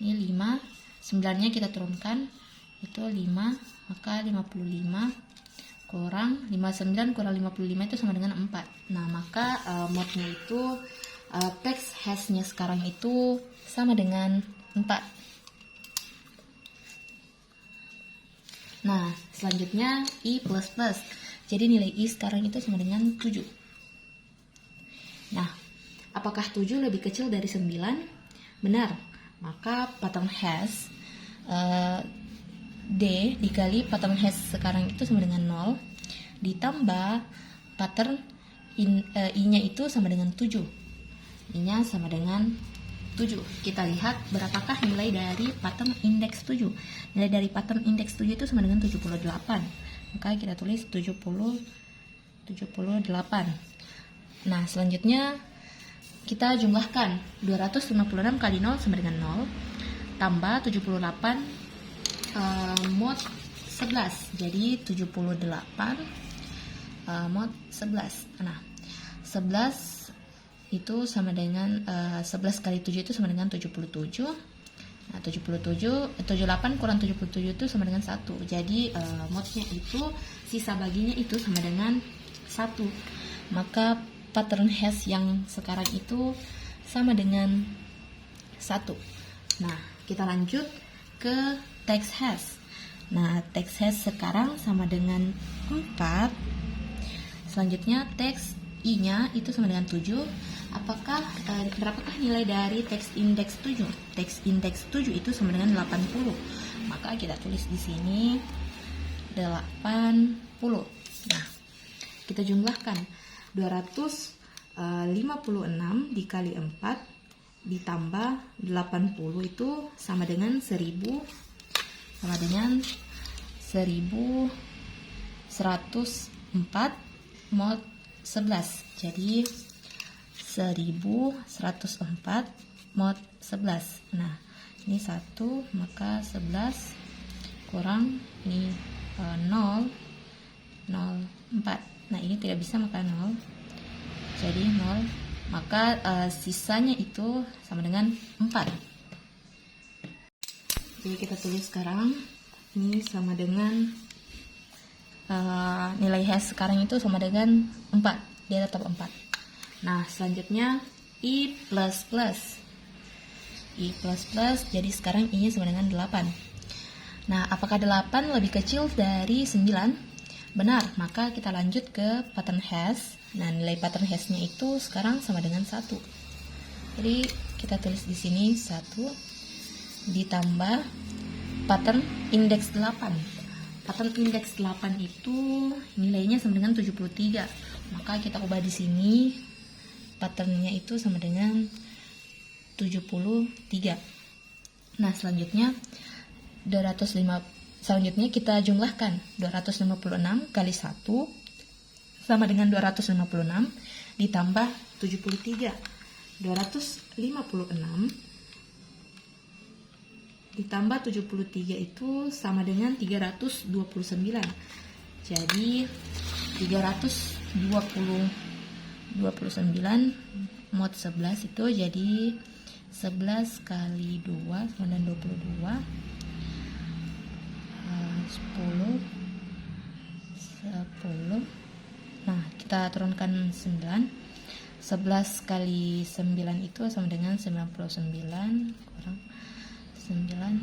Ini 5. 9-nya kita turunkan. Itu 5. Maka 55 kurang 59 kurang 55 itu sama dengan 4. Nah, maka modnya itu text hash-nya sekarang itu sama dengan 4. Nah, selanjutnya I++. Jadi nilai I sekarang itu sama dengan 7. Nah, apakah 7 lebih kecil dari 9? Benar. Maka pattern hash D dikali pattern hash sekarang itu sama dengan 0 ditambah pattern I-nya itu sama dengan 7. I-nya sama dengan 7. Kita lihat berapakah nilai dari pattern indeks 7. Nilai dari pattern indeks 7 itu sama dengan 78. Maka kita tulis 78. Nah, selanjutnya kita jumlahkan 256 kali 0 sama dengan 0 tambah 78 mod 11. Jadi 78 mod 11. Nah, 11 itu sama dengan 11 kali 7 itu sama dengan 77. Nah, 78 kurang 77 itu sama dengan 1. Jadi modnya itu sisa baginya itu sama dengan 1. Maka pattern hash yang sekarang itu sama dengan 1. Nah, kita lanjut ke text hash. Nah, text hash sekarang sama dengan 4. Selanjutnya text I-nya itu sama dengan 7. Berapakah nilai dari text index 7? Text index 7 itu sama dengan 80. Maka kita tulis di sini 80. Nah, kita jumlahkan 256 dikali 4 ditambah 80 itu sama dengan 1000 sama dengan 1104 mod 11. Jadi 1104 mod 11. Nah, ini 1, maka 11 kurang ini 0 4. Nah, ini tidak bisa maka 0. Jadi 0. Maka sisanya itu sama dengan 4. Jadi kita tulis sekarang ini sama dengan nilai hash sekarang itu sama dengan 4. Dia tetap 4. Nah, selanjutnya I++. Jadi sekarang I-nya sama dengan 8. Nah, apakah 8 lebih kecil dari 9? Benar, maka kita lanjut ke pattern hash. Nah, nilai pattern hash-nya itu sekarang sama dengan 1. Jadi kita tulis di sini 1 ditambah pattern indeks 8. Pattern indeks 8 itu nilainya sama dengan 73. Maka kita ubah di sini patternnya itu sama dengan 73. Nah, selanjutnya 256 Selanjutnya kita jumlahkan 256 kali 1 sama dengan 256 ditambah 73. 256 ditambah 73 itu sama dengan 329. Jadi 329 mod 11 itu jadi 11 kali 2 sama dengan 22. 10. Nah, kita turunkan 9. 11 kali 9 itu sama dengan 99 kurang 9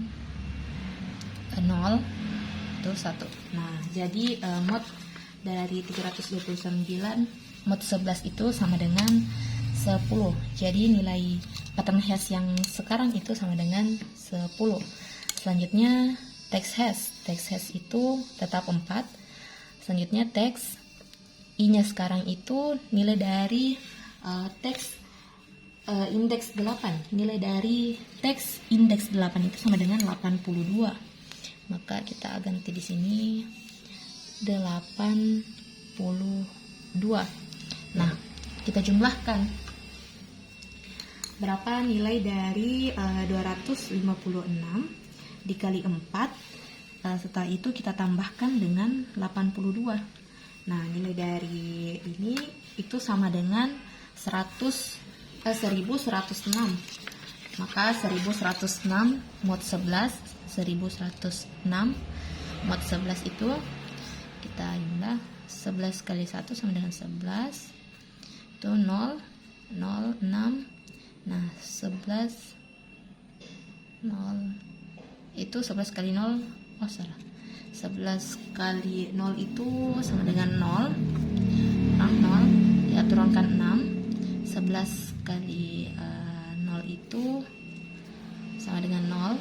0 itu 1. Nah, jadi mod dari 329 mod 11 itu sama dengan 10. Jadi nilai pattern hash yang sekarang itu sama dengan 10. Selanjutnya text hash itu tetap 4. Selanjutnya text i-nya sekarang itu nilai dari teks indeks 8. Nilai dari teks indeks 8 itu sama dengan 82. Maka kita ganti di sini 82. Nah, kita jumlahkan berapa nilai dari 256 dikali 4. Setelah itu kita tambahkan dengan 82. Nah, nilai dari ini itu sama dengan 1106. Maka 1106 mod 11, 1106 mod 11 itu kita jumlah 11 kali 1 sama dengan 11. Itu 0, 0, 6. Nah, 11 0 itu 11 kali 0. Oh, salah. 11 kali 0 itu sama dengan 0. Kurang 0. Ya, turunkan 6. 11 kali 0 itu sama dengan 0.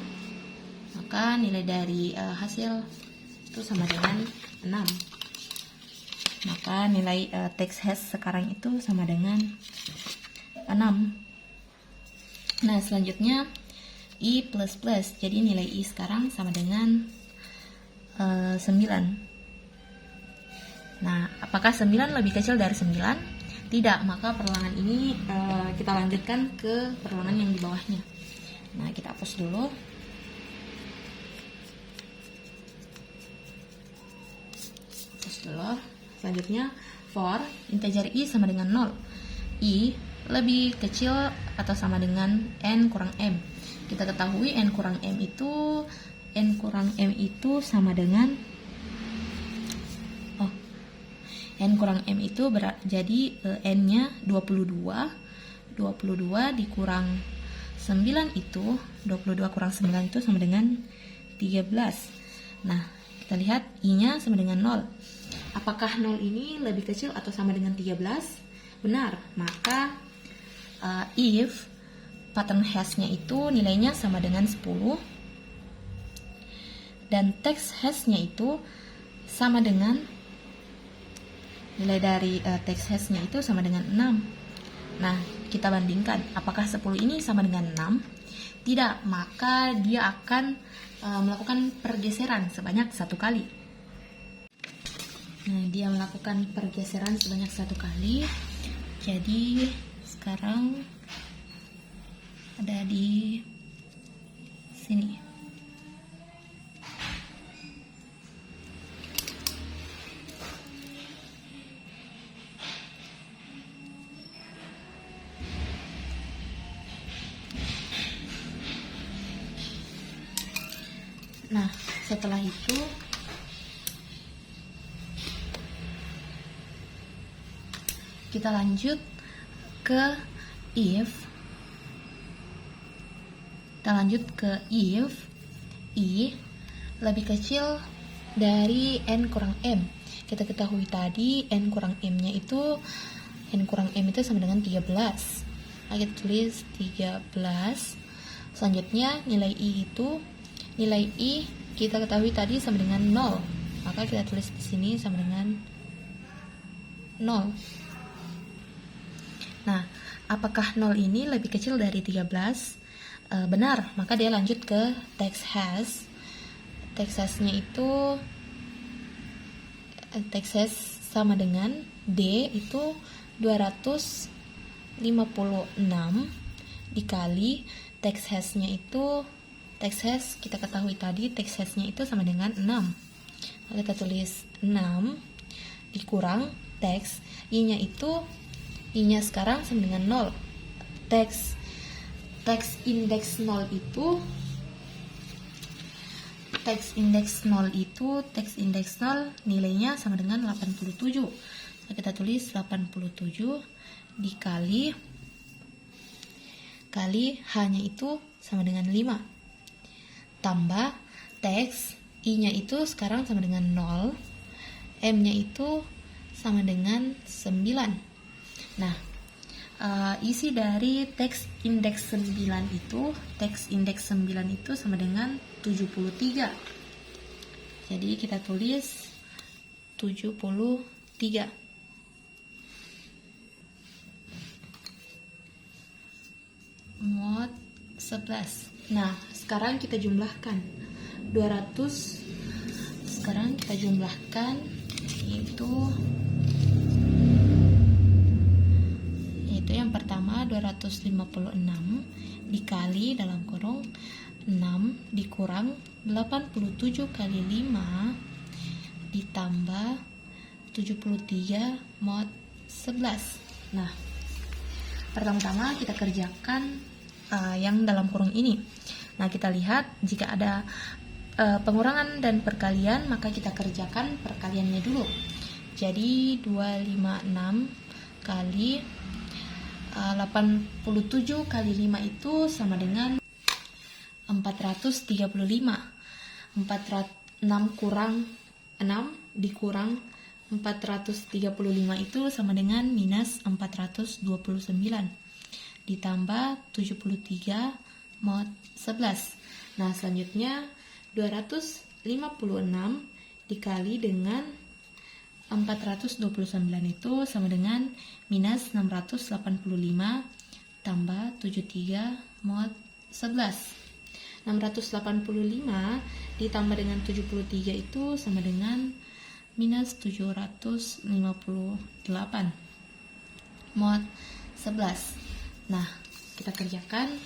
Maka nilai dari hasil itu sama dengan 6. Maka nilai text hash sekarang itu sama dengan 6. Nah, selanjutnya i plus plus. Jadi nilai i sekarang sama dengan 9. Nah, apakah 9 lebih kecil dari 9? Tidak, maka perulangan ini kita lanjutkan ke perulangan yang di bawahnya. Nah, kita hapus dulu. Selanjutnya for integer i sama dengan 0. I lebih kecil atau sama dengan n kurang m. Kita ketahui n kurang m itu sama dengan n kurang m itu jadi n-nya 22. 22 dikurang 9 itu 22 kurang 9 itu sama dengan 13. Nah, kita lihat i-nya sama dengan 0. Apakah 0 ini lebih kecil atau sama dengan 13? Benar, maka if pattern hash-nya itu nilainya sama dengan 10 dan text hash-nya itu sama dengan nilai dari text hash-nya itu sama dengan 6. Nah, kita bandingkan apakah 10 ini sama dengan 6? Tidak, maka dia akan melakukan pergeseran sebanyak 1 kali. Nah, dia melakukan pergeseran sebanyak 1 kali. Jadi sekarang ada di sini. Nah, setelah itu kita lanjut ke if i lebih kecil dari n kurang m. Kita ketahui tadi n kurang m-nya itu sama dengan 13. Kita tulis 13. Selanjutnya nilai i kita ketahui tadi sama dengan 0. Maka kita tulis di sini sama dengan 0. Nah, apakah 0 ini lebih kecil dari 13? Benar, maka dia lanjut ke text Texasnya itu Texas sama dengan D itu 256 dikali Texasnya itu kita ketahui tadi Texasnya itu sama dengan 6. Lalu kita tulis 6 dikurang Tex I-nya sekarang sama dengan 0. Tex indeks 0 itu Tex indeks 0 nilainya sama dengan 87. Nah, kita tulis 87 dikali H-nya itu sama dengan 5. Tambah Tex I-nya itu sekarang sama dengan 0. M-nya itu sama dengan 9. Nah, isi dari Tex indeks 9 itu sama dengan 73. Jadi kita tulis 73. Mod 11. Nah, sekarang kita jumlahkan 200. Sekarang kita jumlahkan yaitu yang pertama 256 dikali dalam kurung 6 dikurang 87 kali 5 ditambah 73 mod 11. Nah, pertama-tama kita kerjakan yang dalam kurung ini. Nah, kita lihat jika ada pengurangan dan perkalian, maka kita kerjakan perkaliannya dulu. Jadi 256 kali 87 kali 5 itu sama dengan 435. 6 kurang 6 dikurang 435 itu sama dengan minus 429 ditambah 73 mod 11. Nah, selanjutnya 256 dikali dengan 429 itu sama dengan minus 685 tambah 73 mod 11. 685 ditambah dengan 73 itu sama dengan minus 758 mod 11. Nah, kita kerjakan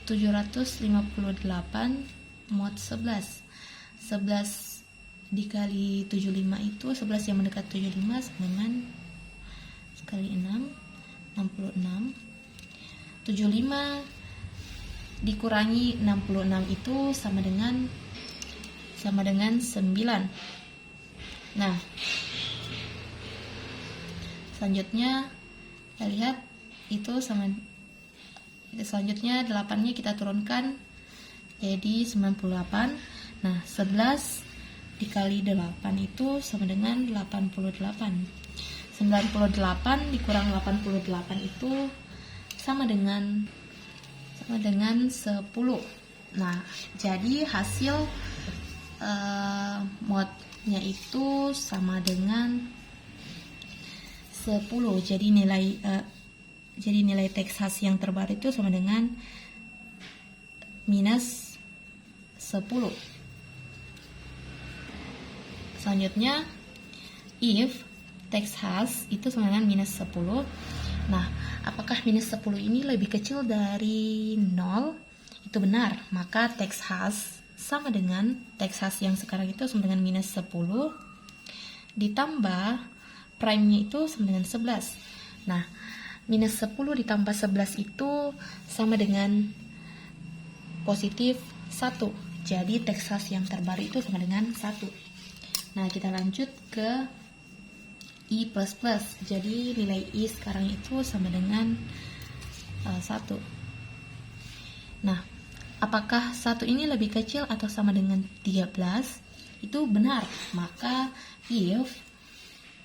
758 mod 11. 11 dikali 75 itu 11 yang mendekat 75 sama dengan sekali 6 66. 75 dikurangi 66 itu sama dengan 9. Nah, selanjutnya kita lihat itu sama, selanjutnya 8-nya kita turunkan jadi 98. Nah, 11 dikali 8 itu sama dengan 88. 98 dikurang 88 itu sama dengan 10. Nah, jadi hasil modnya itu sama dengan 10. Jadi nilai Texas yang terbaru itu sama dengan minus 10. Selanjutnya, if Texas itu sama dengan minus 10. Nah, apakah minus 10 ini lebih kecil dari 0? Itu benar, maka Texas sama dengan Texas yang sekarang itu sama dengan minus 10 ditambah prime-nya itu sama dengan 11. Nah, minus 10 ditambah 11 itu sama dengan positif 1. Jadi Texas yang terbaru itu sama dengan 1. Nah, kita lanjut ke I++. Jadi nilai I sekarang itu sama dengan 1. Nah, apakah 1 ini lebih kecil atau sama dengan 13? Itu benar. Maka if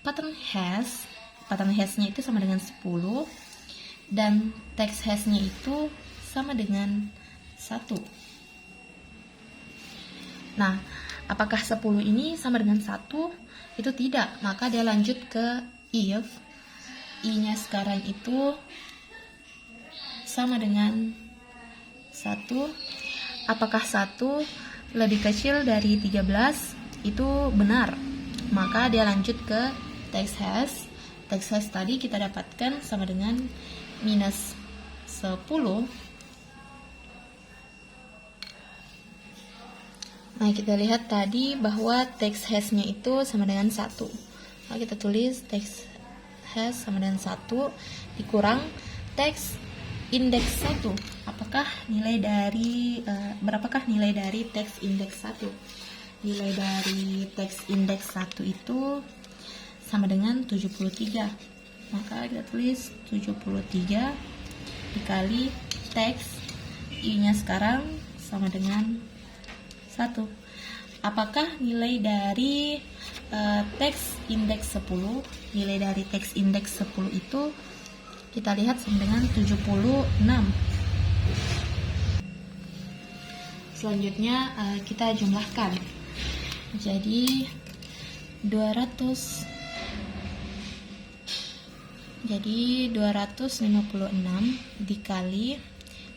pattern hash-nya itu sama dengan 10 dan text hash-nya itu sama dengan 1. Nah, apakah 10 ini sama dengan 1? Itu tidak. Maka dia lanjut ke if I-nya sekarang itu sama dengan 1. Apakah 1 lebih kecil dari 13 itu benar. Maka dia lanjut ke text has. Text has tadi kita dapatkan sama dengan minus 10. Nah, kita lihat tadi bahwa text has-nya itu sama dengan 1. Nah, kita tulis text has sama dengan 1 dikurang text index 1. Apakah nilai dari berapakah nilai dari text index 1? Nilai dari text index 1 itu sama dengan 73. Maka kita tulis 73 dikali text i-nya sekarang sama dengan 1. Apakah nilai dari text index 10? Nilai dari text index 10 itu kita lihat sama dengan 76. Selanjutnya kita jumlahkan. Jadi 256 dikali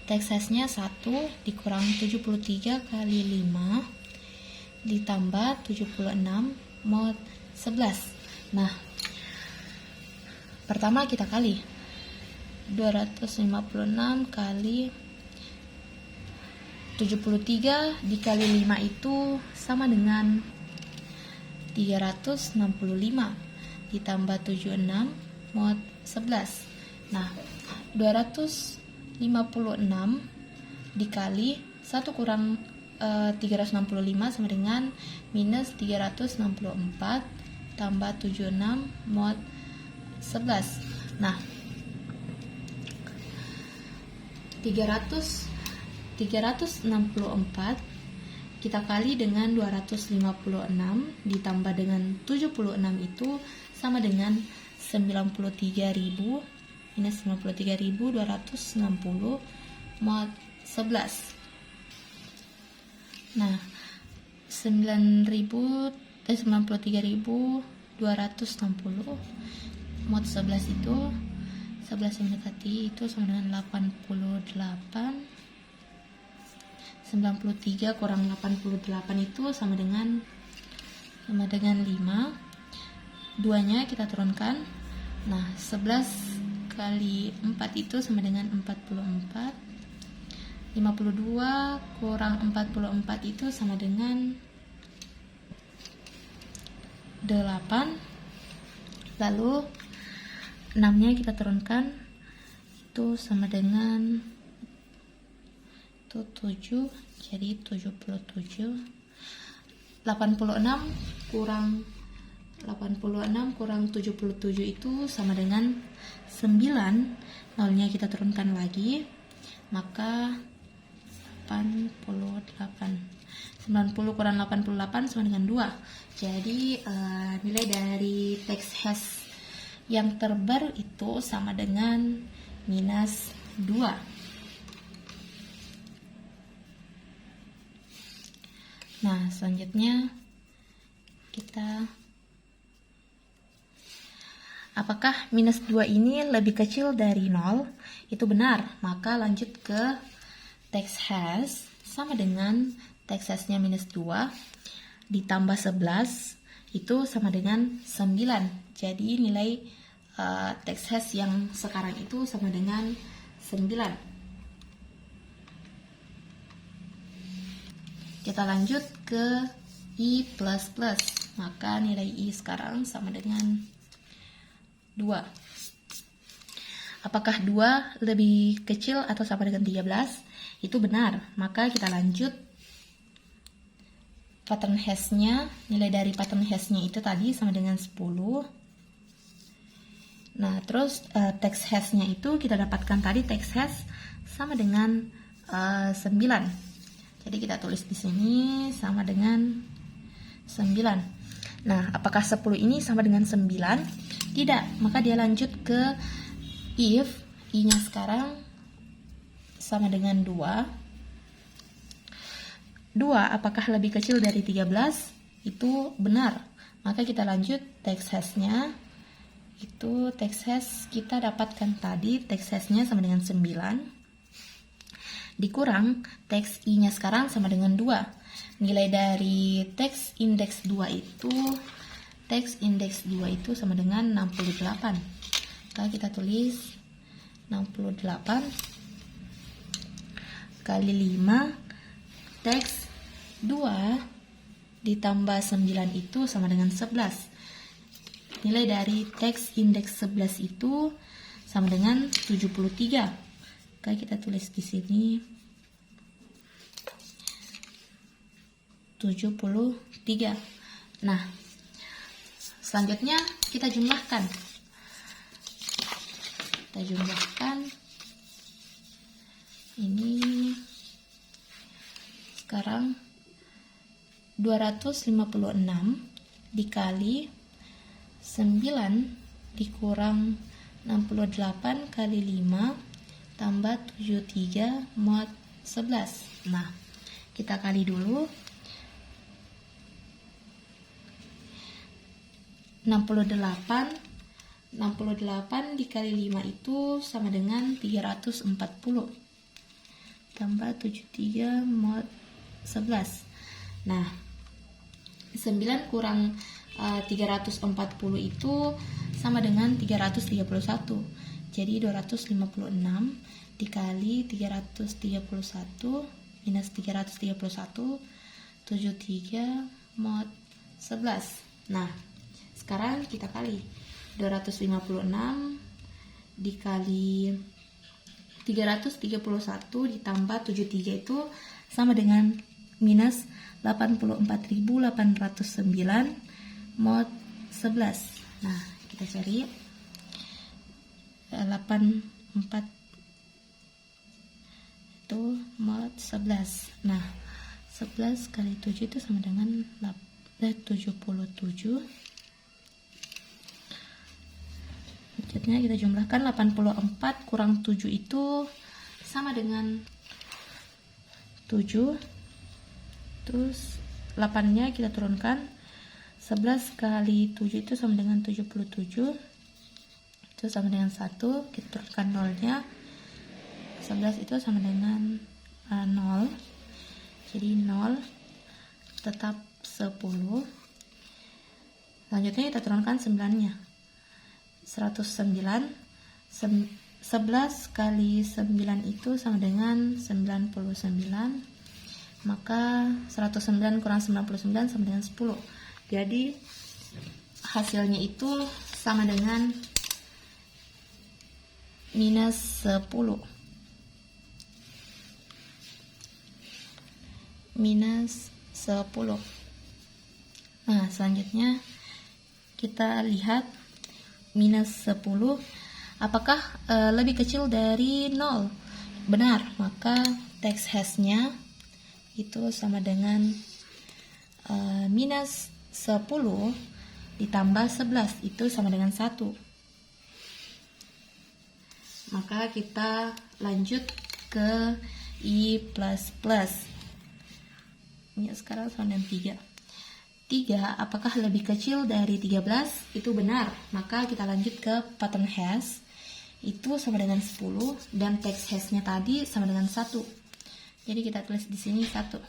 text has-nya 1 dikurang 73 kali 5 ditambah 76 mod 11. Nah, pertama kita kali 256 kali 73 dikali 5 itu sama dengan 365 ditambah 76 mod 11. Nah, 256 dikali 1 kurang 365 sama dengan minus 364 tambah 76 mod 11. Nah, 364 kita kali dengan 256 ditambah dengan 76 itu sama dengan 93.000 minus 93.260 mod 11. Nah, 93.260 mod 11 itu 11 yang mendekati itu sama dengan 88. 93 kurang 88 itu sama dengan 5. 2-nya kita turunkan. Nah, 11 kali 4 itu sama dengan 44. 52 kurang 44 itu sama dengan 8. Lalu 6-nya kita turunkan, itu sama dengan 7, jadi 77. 86 kurang 77 itu sama dengan 9. 0-nya kita turunkan lagi, maka 88. 90 kurang 88 sama dengan 2. Jadi nilai dari text has yang terbaru itu sama dengan minus 2. Nah, selanjutnya apakah minus 2 ini lebih kecil dari 0? Itu benar, maka lanjut ke text has sama dengan text has-nya minus 2 ditambah 11 itu sama dengan 9. Jadi nilai text has yang sekarang itu sama dengan 9. Kita lanjut ke i++, maka nilai i sekarang sama dengan 2. Apakah 2 lebih kecil atau sama dengan 13? Itu benar, maka kita lanjut pattern hash-nya. Nilai dari pattern hash-nya itu tadi sama dengan 10. Nah, terus text hash-nya itu kita dapatkan tadi text hash sama dengan 9. Jadi kita tulis di sini sama dengan 9. Nah, apakah 10 ini sama dengan 9? Tidak, maka dia lanjut ke if i-nya sekarang sama dengan 2. 2 apakah lebih kecil dari 13? Itu benar. Maka kita lanjut text hash-nya. Itu text hash kita dapatkan tadi, text hash-nya sama dengan 9. dikurang teks I-nya sekarang sama dengan 2. Nilai dari teks indeks 2 itu sama dengan 68. Maka kita tulis 68 kali 5 teks 2 ditambah 9 itu sama dengan 11. Nilai dari teks indeks 11 itu sama dengan 73. Maka kita tulis di sini 73. Nah, selanjutnya kita jumlahkan. Ini sekarang 256 dikali 9 dikurang 68 kali 5 tambah 73 mod 11. Nah, kita kali dulu. 68 dikali 5 itu sama dengan 340 tambah 73 mod 11. Nah, 9 kurang 340 itu sama dengan 331. Jadi 256 dikali 331 minus 331 73 mod 11. Nah, sekarang kita kali 256 dikali 331 ditambah 73 itu sama dengan minus 84.809 mod 11. Nah, kita cari 84 itu mod 11. Nah, 11 kali 7 itu sama dengan 77. Selanjutnya kita jumlahkan 84 kurang 7 itu sama dengan 7. Terus 8-nya kita turunkan. 11 kali 7 itu sama dengan 77. Itu sama dengan 1. Kita turunkan 0-nya. 11 itu sama dengan 0. Jadi 0 tetap 10. Selanjutnya kita turunkan 9-nya. 109. 11 kali 9 itu sama dengan 99. Maka 109 kurang 99 sama dengan 10. Jadi hasilnya itu sama dengan minus 10. Minus 10. Nah, selanjutnya kita lihat minus 10 apakah lebih kecil dari 0? Benar, maka teks hash-nya itu sama dengan minus 10 ditambah 11 itu sama dengan 1. Maka kita lanjut ke I++. Ini sekarang sama dengan 3. 3 apakah lebih kecil dari 13? Itu benar, maka kita lanjut ke pattern hash. Itu sama dengan 10 dan teks hash-nya tadi sama dengan 1. Jadi kita tulis di sini 1.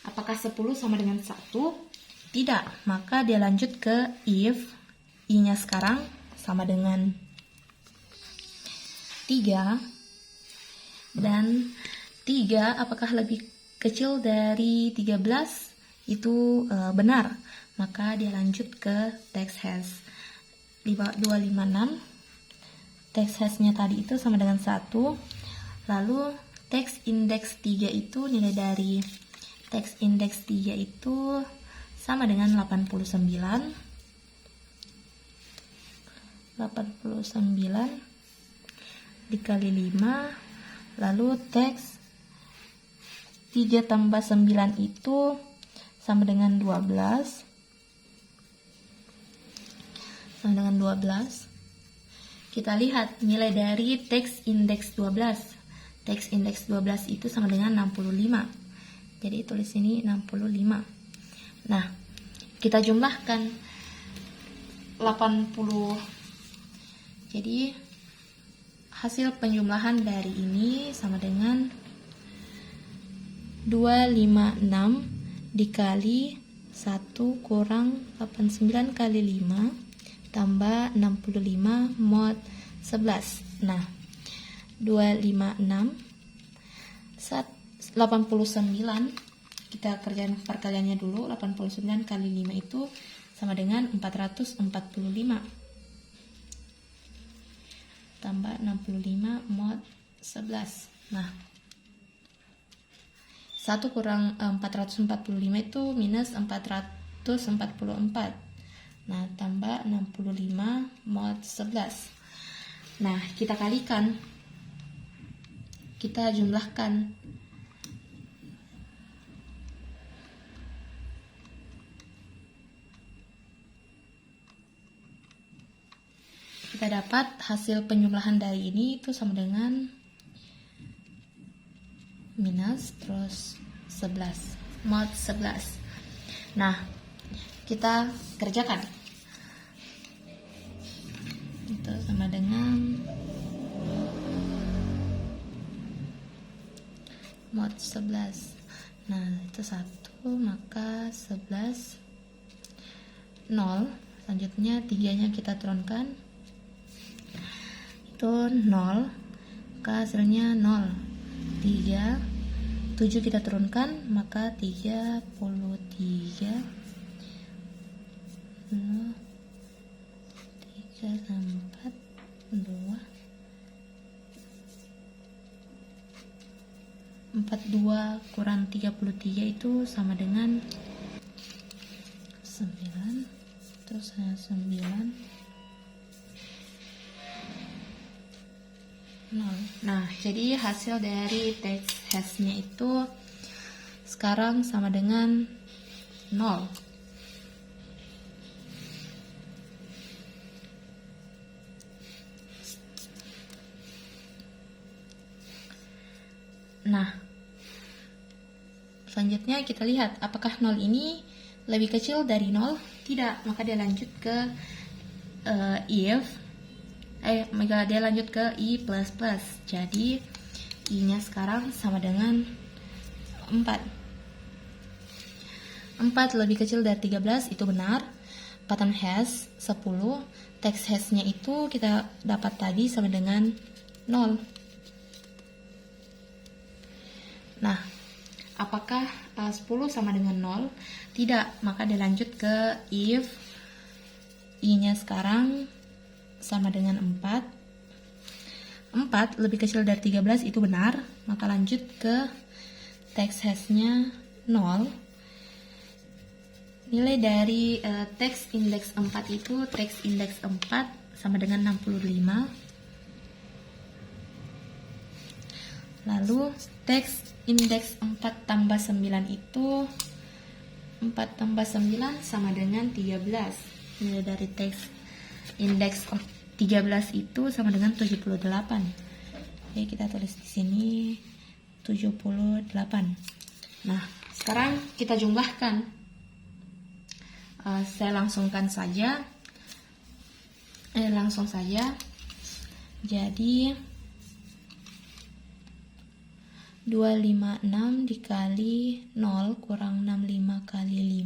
Apakah 10 sama dengan 1? Tidak, maka dia lanjut ke if I-nya sekarang sama dengan 3 dan 3 apakah lebih kecil dari 13? Itu benar, maka dia lanjut ke teks hash 256. Teks hash-nya tadi itu sama dengan 1. Lalu teks indeks 3 itu nilai dari teks indeks 3 itu sama dengan 89 dikali 5. Lalu teks 3 tambah 9 itu sama dengan 12. Kita lihat nilai dari teks indeks 12. Teks indeks 12 itu sama dengan 65. Jadi tulis ini 65. Nah, kita jumlahkan 80. Jadi hasil penjumlahan dari ini sama dengan 256 dikali 1 kurang 89 kali 5 tambah 65 mod 11. Nah, 256 89, kita kerjain perkaliannya dulu. 89 kali 5 itu sama dengan 445 tambah 65 mod 11. Nah, 1 kurang 445 itu minus 444. Nah, tambah 65 mod 11. Nah, kita kalikan. Kita jumlahkan. Kita dapat hasil penjumlahan dari ini itu sama dengan minus terus 11 mod 11. Nah, kita kerjakan. Itu sama dengan mod 11. Nah, itu 1, maka 11 0. Selanjutnya 3-nya kita turunkan. Itu 0, maka hasilnya 0. 3, 7 kita turunkan, maka 33 0, 3, 4, 2 42 kurang 33 itu sama dengan 9. Terus 9 0. Nah, jadi hasil dari text hashnya itu sekarang sama dengan 0. Nah, selanjutnya kita lihat apakah 0 ini lebih kecil dari 0? Tidak, maka dia lanjut ke maka dia lanjut ke i++. Jadi i-nya sekarang sama dengan 4. 4 lebih kecil dari 13, itu benar. Pattern hash 10, text hash-nya itu kita dapat tadi sama dengan 0. Nah, apakah 10 sama dengan 0? Tidak, maka dia lanjut ke if i-nya sekarang sama dengan 4. 4 lebih kecil dari 13, itu benar, maka lanjut ke text hash-nya 0. Nilai dari text index 4 itu, text index 4 sama dengan 65. Lalu text index 4 tambah 9 itu 4 tambah 9 sama dengan 13. Nilai dari text index 13 itu sama dengan 78. Oke, kita tulis di sini 78. Nah, sekarang kita jumlahkan. Saya langsungkan saja. Langsung saja. Jadi 256 dikali 0 kurang 65 kali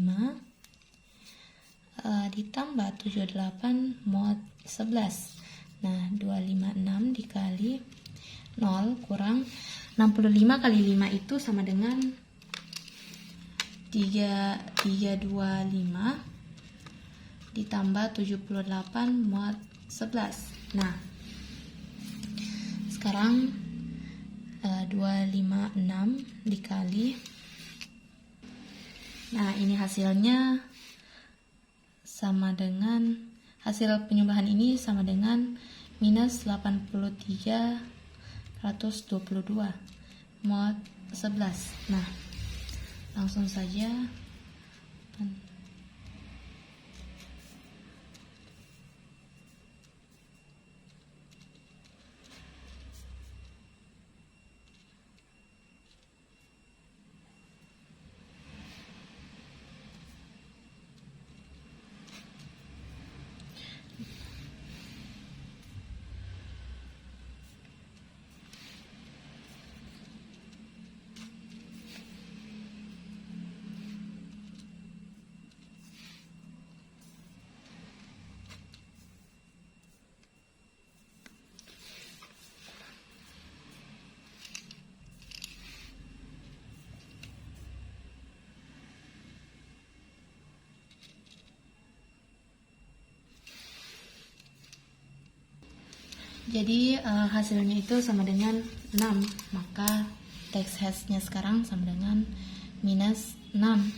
5 ditambah 78 mod 11. Nah, 256 dikali 0 kurang 65 kali 5 itu sama dengan 325 ditambah 78 mod 11. Nah, sekarang 256 dikali, nah ini hasilnya sama dengan, hasil penjumlahan ini sama dengan minus 83/122 mod 11. Nah, langsung saja Jadi hasilnya itu sama dengan 6, maka text hash-nya sekarang sama dengan minus 6.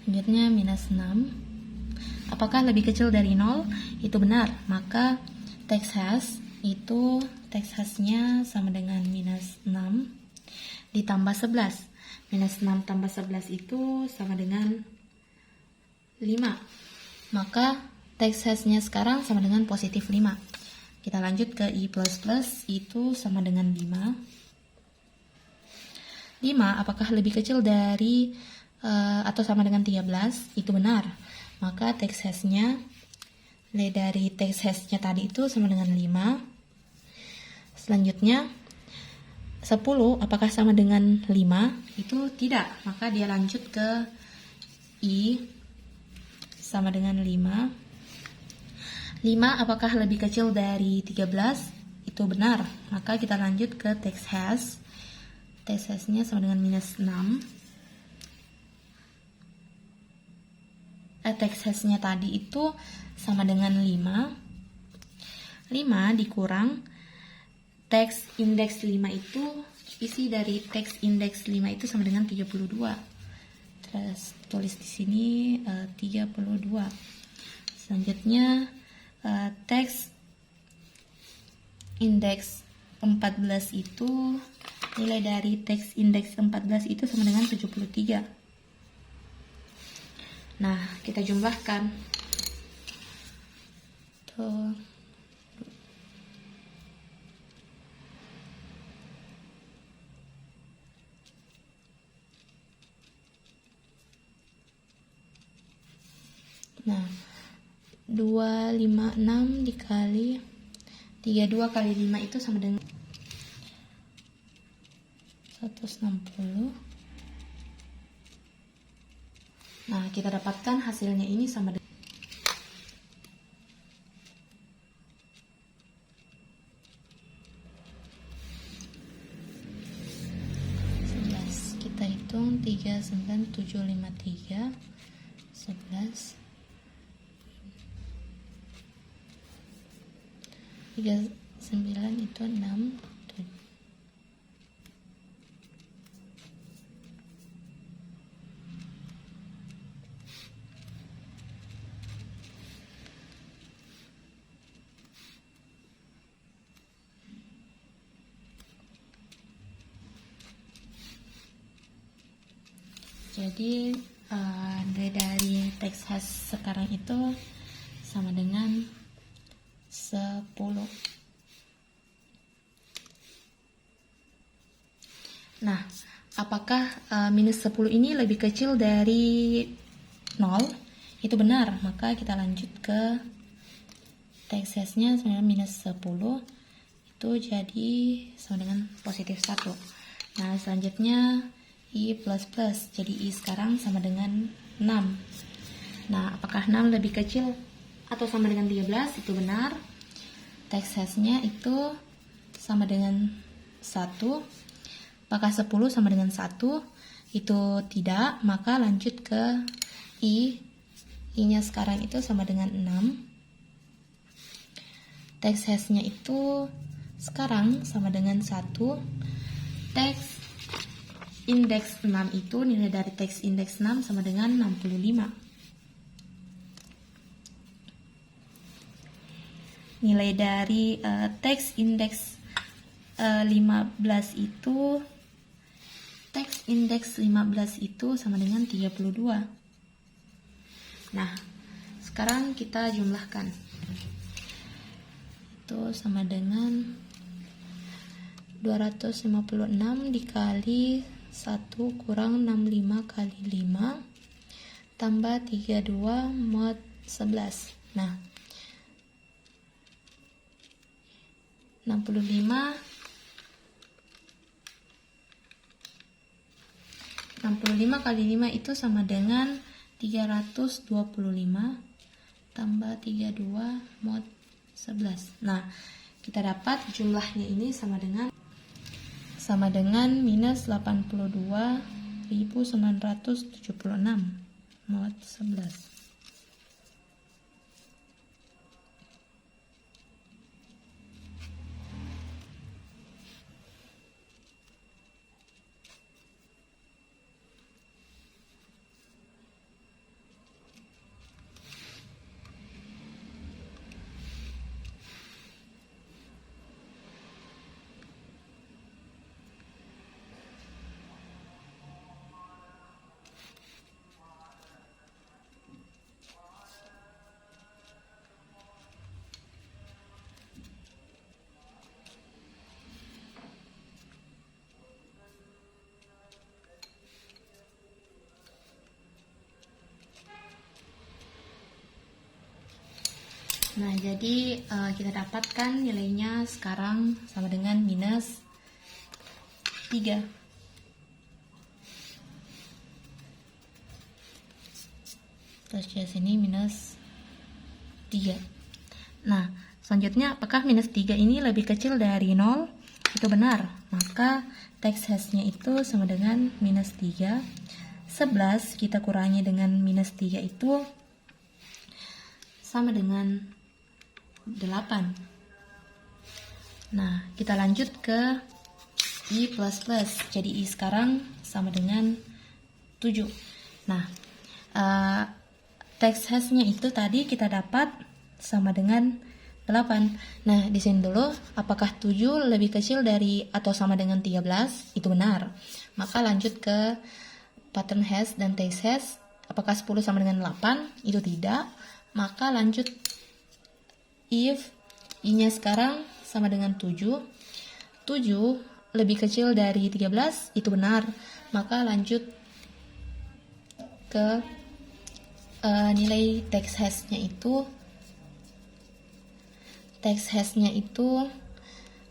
Selanjutnya minus 6. Apakah lebih kecil dari 0? Itu benar, maka text hash itu text hash-nya sama dengan minus 6 ditambah 11. Minus 6 tambah 11 itu sama dengan 5. Maka text hash-nya sekarang sama dengan positif 5. Kita lanjut ke i++, itu sama dengan 5. 5 apakah lebih kecil dari atau sama dengan 13? Itu benar. Maka text hash-nya dari text hash-nya tadi itu sama dengan 5. Selanjutnya 10 apakah sama dengan 5? Itu tidak. Maka dia lanjut ke i sama dengan 5. 5 apakah lebih kecil dari 13? Itu benar. Maka kita lanjut ke text hash. Text hash-nya sama dengan minus 6. Text hash-nya tadi itu sama dengan 5. 5 dikurang text index 5 itu, isi dari text index 5 itu sama dengan 32. Terus tulis di sini 32. Selanjutnya teks indeks 14 itu, nilai dari teks indeks 14 itu sama dengan 73. Nah, kita jumlahkan. Tuh. Nah, 256 dikali 32 kali 5 itu sama dengan 160. Nah, kita dapatkan hasilnya ini sama dengan 11. Kita hitung 39753 11 39 itu 6. Jadi dari teks hash sekarang itu sama dengan 10. Nah, apakah minus 10 ini lebih kecil dari 0? Itu benar, maka kita lanjut ke teks hash-nya sama dengan minus 10. Itu jadi sama dengan positif 1. Nah, selanjutnya i++, jadi i sekarang sama dengan 6. Nah, apakah 6 lebih kecil atau sama dengan 13? Itu benar. Teks hash-nya itu sama dengan 1. Apakah 10 sama dengan 1? Itu tidak, maka lanjut ke i. I-nya sekarang itu sama dengan 6. Teks hash-nya itu sekarang sama dengan 1. Teks indeks 6 itu, nilai dari teks indeks 6 sama dengan 65. Nilai dari teks indeks 15 itu, teks indeks 15 itu sama dengan 32. Nah, sekarang kita jumlahkan. Itu sama dengan 256 dikali 1 kurang 65 kali 5 tambah 32 mod 11. Nah, 65 kali 5 itu sama dengan 325 tambah 32 mod 11. Nah, kita dapat jumlahnya ini sama dengan minus 82.976 mod 11. Nah, jadi kita dapatkan nilainya sekarang sama dengan minus 3. Terus di sini minus 3. Nah, selanjutnya apakah minus 3 ini lebih kecil dari 0? Itu benar. Maka text hash-nya itu sama dengan minus 3. 11 kita kurangi dengan minus 3 itu sama dengan 8. Nah, kita lanjut ke I++. Jadi I sekarang sama dengan 7. Nah, text hash-nya itu tadi kita dapat sama dengan 8. Nah, di sini dulu, apakah 7 lebih kecil dari atau sama dengan 13? Itu benar. Maka lanjut ke pattern hash dan text hash. Apakah 10 sama dengan 8? Itu tidak. Maka lanjut if I-nya sekarang sama dengan 7. 7 lebih kecil dari 13, itu benar. Maka lanjut ke nilai text hash-nya itu. Text hash-nya itu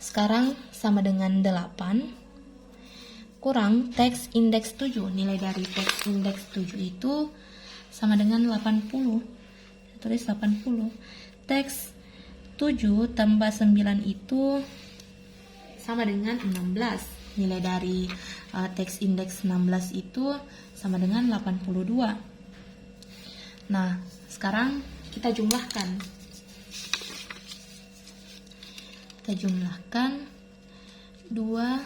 sekarang sama dengan 8 kurang text index 7. Nilai dari text index 7 itu sama dengan 80. Tulis 80. Text 7 tambah 9 itu sama dengan 16. Nilai dari text index 16 itu sama dengan 82. Nah, sekarang kita jumlahkan. Kita jumlahkan 2,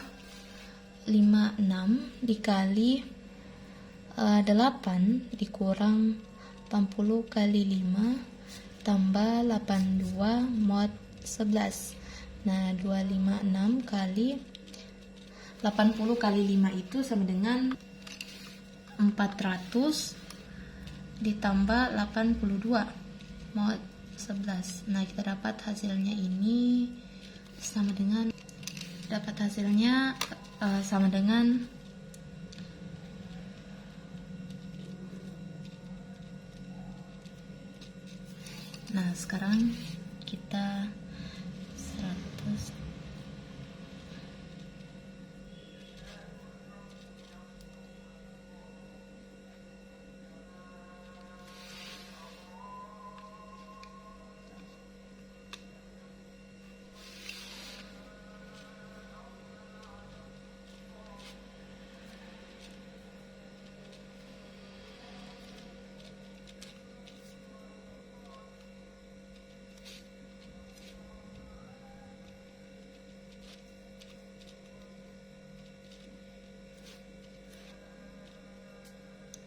5, 6 dikali 8 dikurang 80 kali 5 tambah 82 mod 11. Nah, 256 kali 80 kali 5 itu sama dengan 400 ditambah 82 mod 11. Nah, kita dapat hasilnya ini sama dengan nah, sekarang kita 100.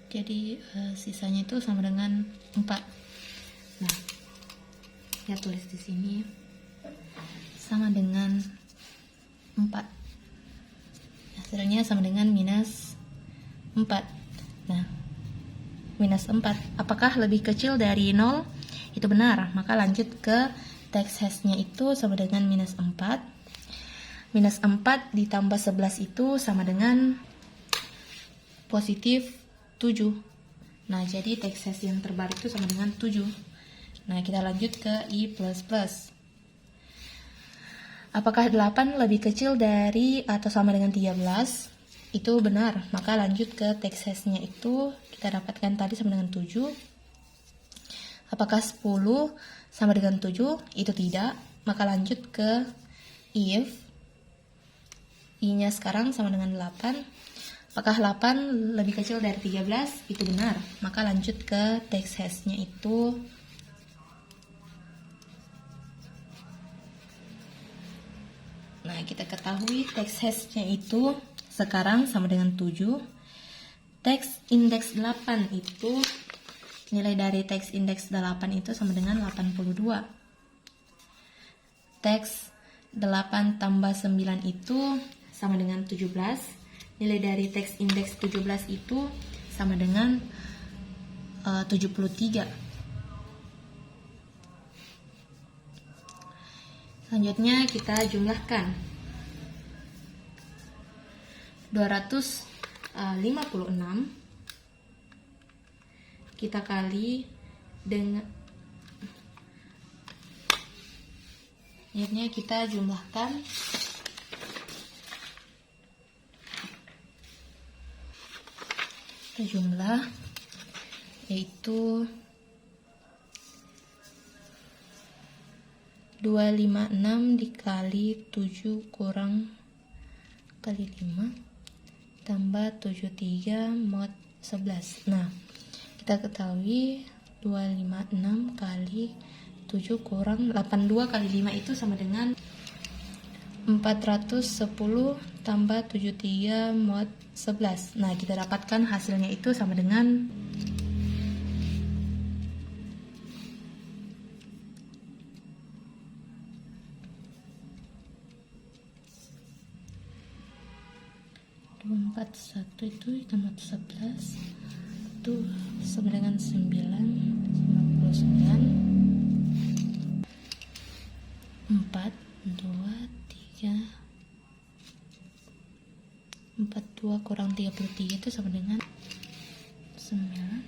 Jadi sisanya itu sama dengan 4. Nah, ya tulis di sini sama dengan 4. Hasilnya sama dengan minus 4. Nah, minus 4. Apakah lebih kecil dari 0? Itu benar. Maka lanjut ke text hash-nya itu sama dengan minus 4. Minus 4 ditambah 11 itu sama dengan positif 7. Nah, jadi text hash yang terbaru itu sama dengan 7. Nah, kita lanjut ke I++. Apakah 8 lebih kecil dari atau sama dengan 13? Itu benar. Maka lanjut ke text hash-nya itu kita dapatkan tadi sama dengan 7. Apakah 10 sama dengan 7? Itu tidak. Maka lanjut ke if I-nya sekarang sama dengan 8. Apakah 8 lebih kecil dari 13? Itu benar. Maka lanjut ke text hash-nya itu nah, kita ketahui text hash-nya itu sekarang sama dengan 7. Text index 8 itu nilai dari text index 8 itu sama dengan 82. Text 8 tambah 9 itu sama dengan 17. Nilai dari text index 17 itu sama dengan 73. Selanjutnya kita jumlahkan 256 kita kali dengan Akhirnya kita jumlahkan. Kita jumlah, yaitu 256 dikali 7 kurang kali 5 tambah 73 mod 11. Nah, kita ketahui 256 kali 7 kurang 82 kali 5 itu sama dengan 410 tambah 73 mod 11. Nah, kita dapatkan hasilnya itu sama dengan 241 itu tambah 11 itu sama dengan 59 4 2 3 42 kurang 33 itu sama dengan 9.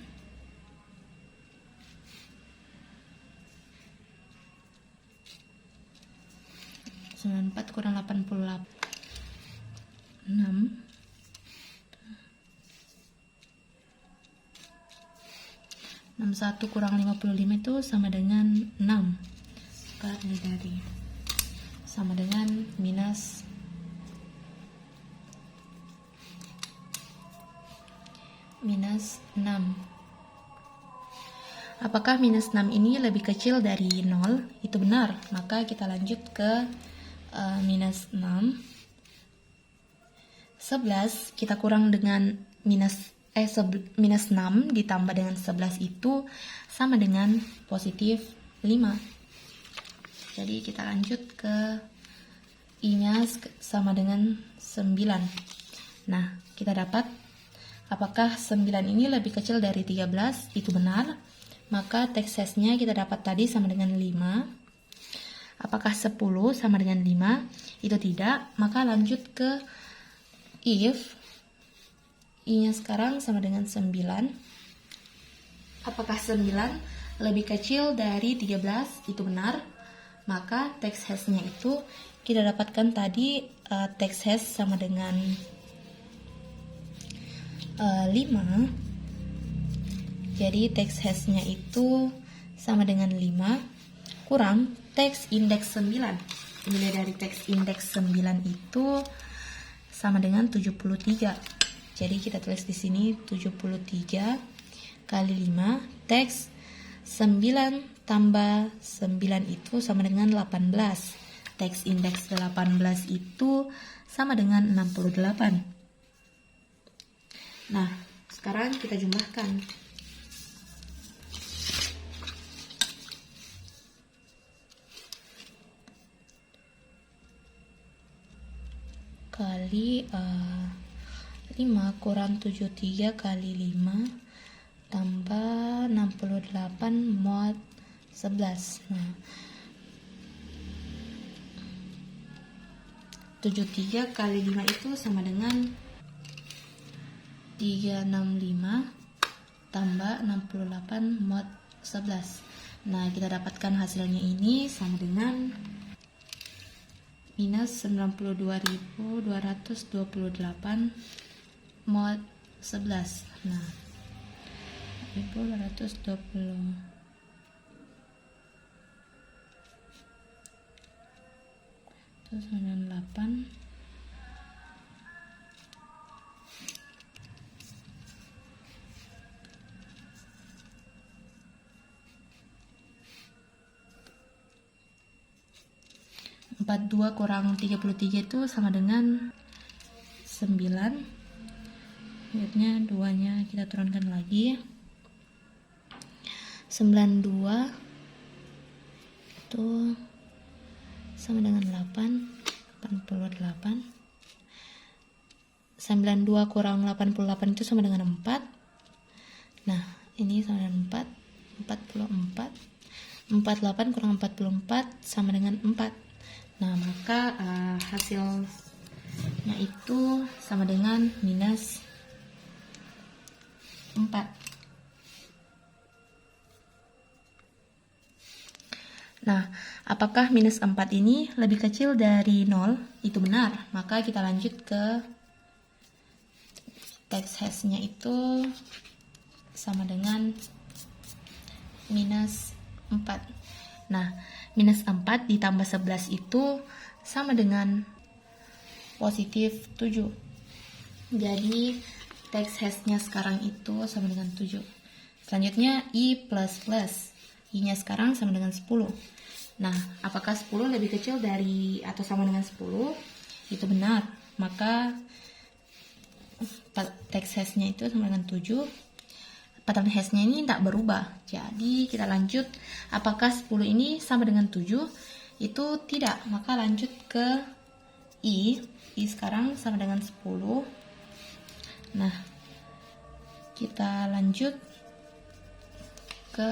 94 kurang 88 6. 61 kurang 55 itu sama dengan 6. Maka ini dari sama dengan minus 6. Apakah minus 6 ini lebih kecil dari 0? Itu benar. Maka kita lanjut ke minus 6. 11 kita kurang dengan minus 6 ditambah dengan 11 itu sama dengan positif 5. Jadi kita lanjut ke I-nya sama dengan 9. Nah, kita dapat apakah 9 ini lebih kecil dari 13? Itu benar. Maka T-nya kita dapat tadi sama dengan 5. Apakah 10 sama dengan 5? Itu tidak. Maka lanjut ke if I-nya sekarang sama dengan 9. Apakah 9 lebih kecil dari 13? Itu benar. Maka text hash-nya itu kita dapatkan tadi text hash sama dengan 5. Jadi text hash-nya itu sama dengan 5 kurang text indeks 9. Nilai dari text indeks 9 itu sama dengan 73. Jadi kita tulis di sini 73 kali 5 teks 9 tambah 9 itu sama dengan 18. Teks indeks 18 itu sama dengan 68. Nah, sekarang kita jumlahkan. Kali 5 kurang 73 kali 5 tambah 68 mod 11. Nah, 73 kali 5 itu sama dengan 365 tambah 68 mod 11. Nah, kita dapatkan hasilnya ini sama dengan minus 92.228 mod 11. Nah, 1220 terus 98 42 kurang 33 itu sama dengan 9. Akhirnya 2-nya kita turunkan lagi. 92 itu sama dengan 88. 92 kurang 88 itu sama dengan 4. Nah, ini sama dengan 4. 48 kurang 44 sama dengan 4. Nah, maka hasilnya itu sama dengan minus 4. Nah, apakah minus 4 ini lebih kecil dari 0? Itu benar. Maka kita lanjut ke text hash-nya itu sama dengan minus 4. Nah, minus 4 ditambah 11 itu sama dengan positif 7. Jadi, text hash-nya sekarang itu sama dengan 7. Selanjutnya, I++. I-nya sekarang sama dengan 10. Nah, apakah 10 lebih kecil dari atau sama dengan 10? Itu benar. Maka, text hash-nya itu sama dengan 7. Pattern hash-nya ini tidak berubah. Jadi kita lanjut, apakah 10 ini sama dengan 7? Itu tidak. Maka lanjut ke I. I sekarang sama dengan 10. Nah, kita lanjut ke,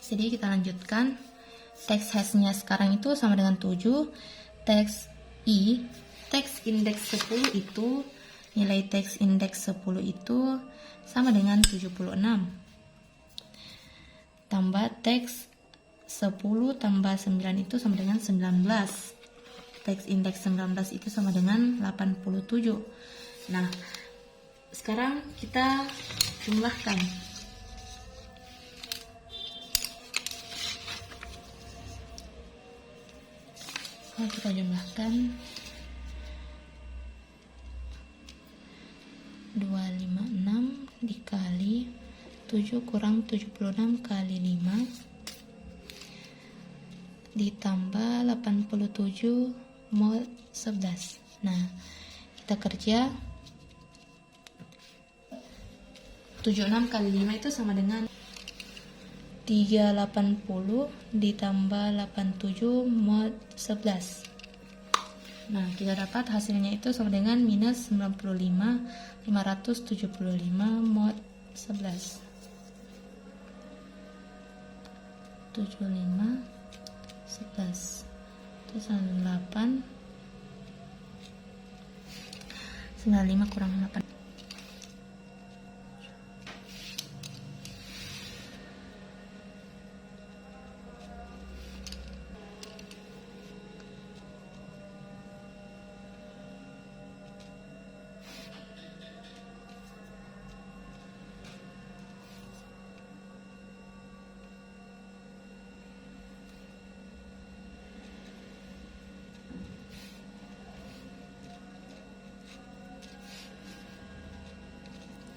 jadi kita lanjutkan, text hash-nya sekarang itu sama dengan 7. Text I, text index 10 itu, nilai text index 10 itu sama dengan 76. Tambah text 10 tambah 9 itu sama dengan 19. Text index 19 itu sama dengan 87. Nah, sekarang kita jumlahkan. Kita jumlahkan 256 dikali 7 kurang 76 kali 5 ditambah 87 mod 11. Nah, kita kerja 76 kali 5 itu sama dengan 380 ditambah 87 mod 11. Nah, kita dapat hasilnya itu sama dengan minus 95 575 mod 11. 75 11 itu sama 8, 95 kurang 8.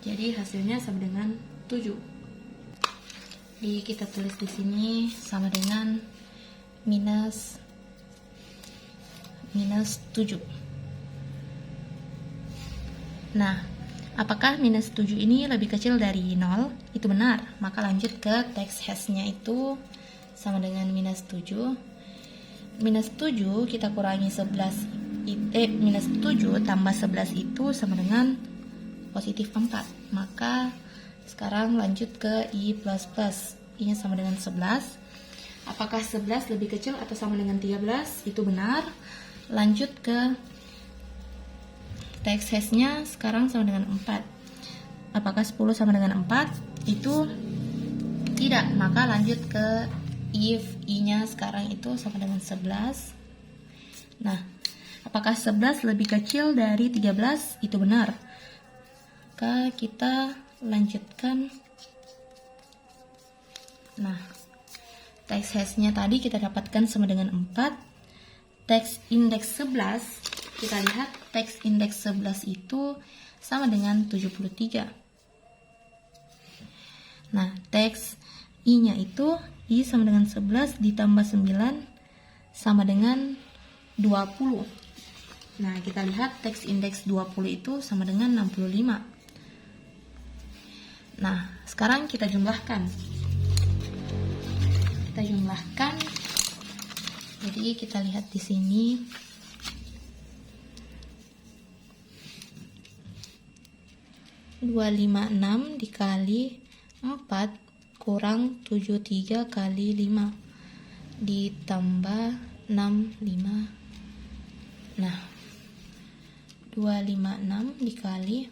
Jadi hasilnya sama dengan 7. Jadi kita tulis di sini sama dengan minus 7. Nah, apakah minus 7 ini lebih kecil dari 0? Itu benar. Maka lanjut ke text hash-nya itu sama dengan minus 7. Minus 7 kita kurangi 11. Minus 7 tambah 11 itu sama dengan positif 4. Maka sekarang lanjut ke I++. I-nya sama dengan 11. Apakah 11 lebih kecil atau sama dengan 13? Itu benar. Lanjut ke text hash-nya sekarang sama dengan 4. Apakah 10 sama dengan 4? Itu tidak. Maka lanjut ke if I-nya sekarang itu sama dengan 11. Nah, apakah 11 lebih kecil dari 13? Itu benar. Maka kita lanjutkan. Nah, text hash-nya tadi kita dapatkan sama dengan 4. Text index 11, kita lihat text index 11 itu sama dengan 73. Nah, text I-nya itu I sama dengan 11 ditambah 9 sama dengan 20. Nah, kita lihat text index 20 itu sama dengan 65. Nah, sekarang kita jumlahkan. Jadi kita lihat di sini. (256) dikali 4 kurang 73 kali 5 ditambah 65. Nah, 256 dikali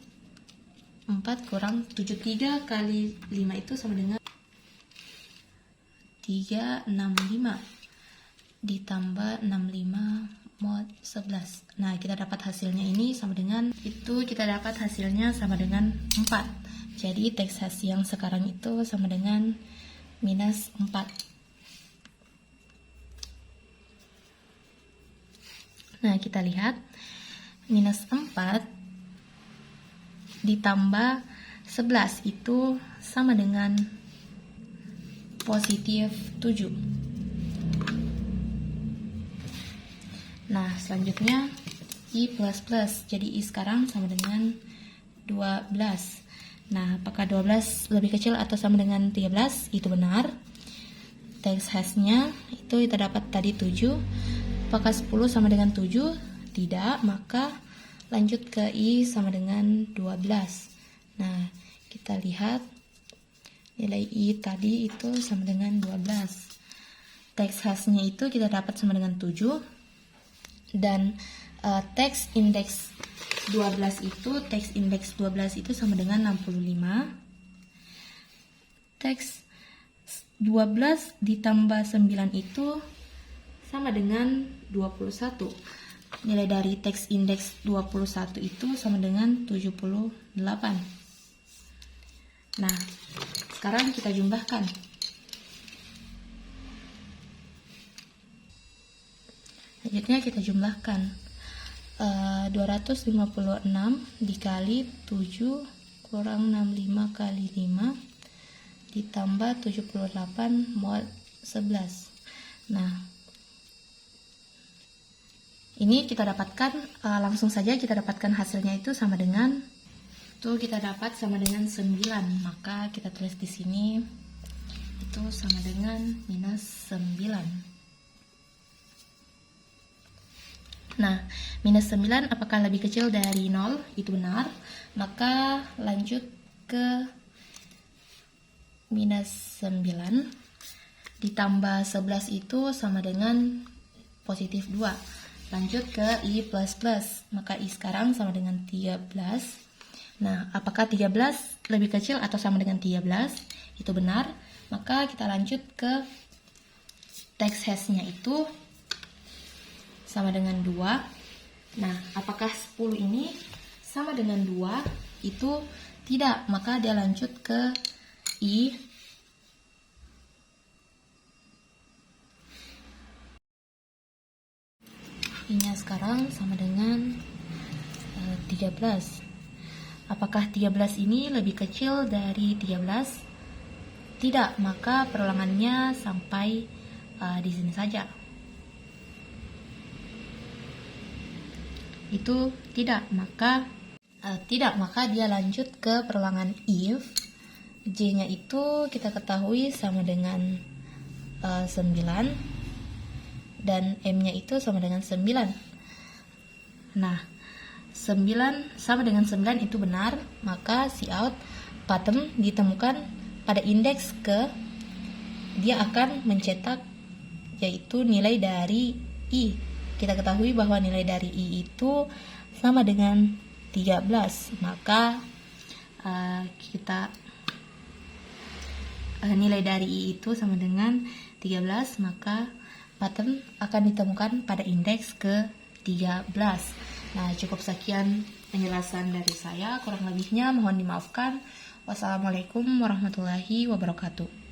4 kurang 73 kali 5 itu sama dengan 365 ditambah 65 mod 11. Nah, kita dapat hasilnya ini sama dengan 4. Jadi teks hash yang sekarang itu sama dengan minus 4. Nah, kita lihat minus 4 ditambah 11 itu sama dengan positif 7. Nah, selanjutnya I plus plus. Jadi I sekarang sama dengan 12. Nah, apakah 12 lebih kecil atau sama dengan 13? Itu benar. Teks hashnya itu kita dapat tadi 7. Apakah 10 sama dengan 7? Tidak, maka lanjut ke I sama dengan 12. Nah, kita lihat nilai I tadi itu sama dengan 12. Teks hashnya itu kita dapat sama dengan 7. Dan teks indeks 12 itu sama dengan 65. Teks 12 ditambah 9 itu sama dengan 21. Nilai dari teks indeks 21 itu sama dengan 78. Nah, sekarang kita jumlahkan. Selanjutnya kita jumlahkan 256 dikali 7 kurang 65 kali 5 ditambah 78 mod 11. Nah, ini kita dapatkan langsung saja kita dapatkan hasilnya itu sama dengan kita dapat sama dengan 9. Maka kita tulis di sini itu sama dengan minus 9. Nah, minus 9 apakah lebih kecil dari 0? Itu benar. Maka lanjut ke minus 9 ditambah 11 itu sama dengan positif 2. Lanjut ke I plus plus. Maka I sekarang sama dengan 13. Nah, apakah 13 lebih kecil atau sama dengan 13? Itu benar. Maka kita lanjut ke teks hashnya itu sama dengan 2. Nah, apakah 10 ini sama dengan 2? Itu tidak, maka dia lanjut ke I. I-nya sekarang sama dengan 13. Apakah 13 ini lebih kecil dari 13? Tidak, maka perulangannya sampai di sini saja. Itu tidak, maka dia lanjut ke perulangan if. J-nya itu kita ketahui sama dengan 9 dan M-nya itu sama dengan 9. Nah, 9 sama dengan 9 itu benar, maka cout pattern ditemukan pada indeks ke dia akan mencetak yaitu nilai dari I. Kita ketahui bahwa nilai dari I itu sama dengan 13, maka nilai dari I itu sama dengan 13, maka pattern akan ditemukan pada indeks ke 13. Nah, cukup sekian penjelasan dari saya, kurang lebihnya mohon dimaafkan. Wassalamualaikum warahmatullahi wabarakatuh.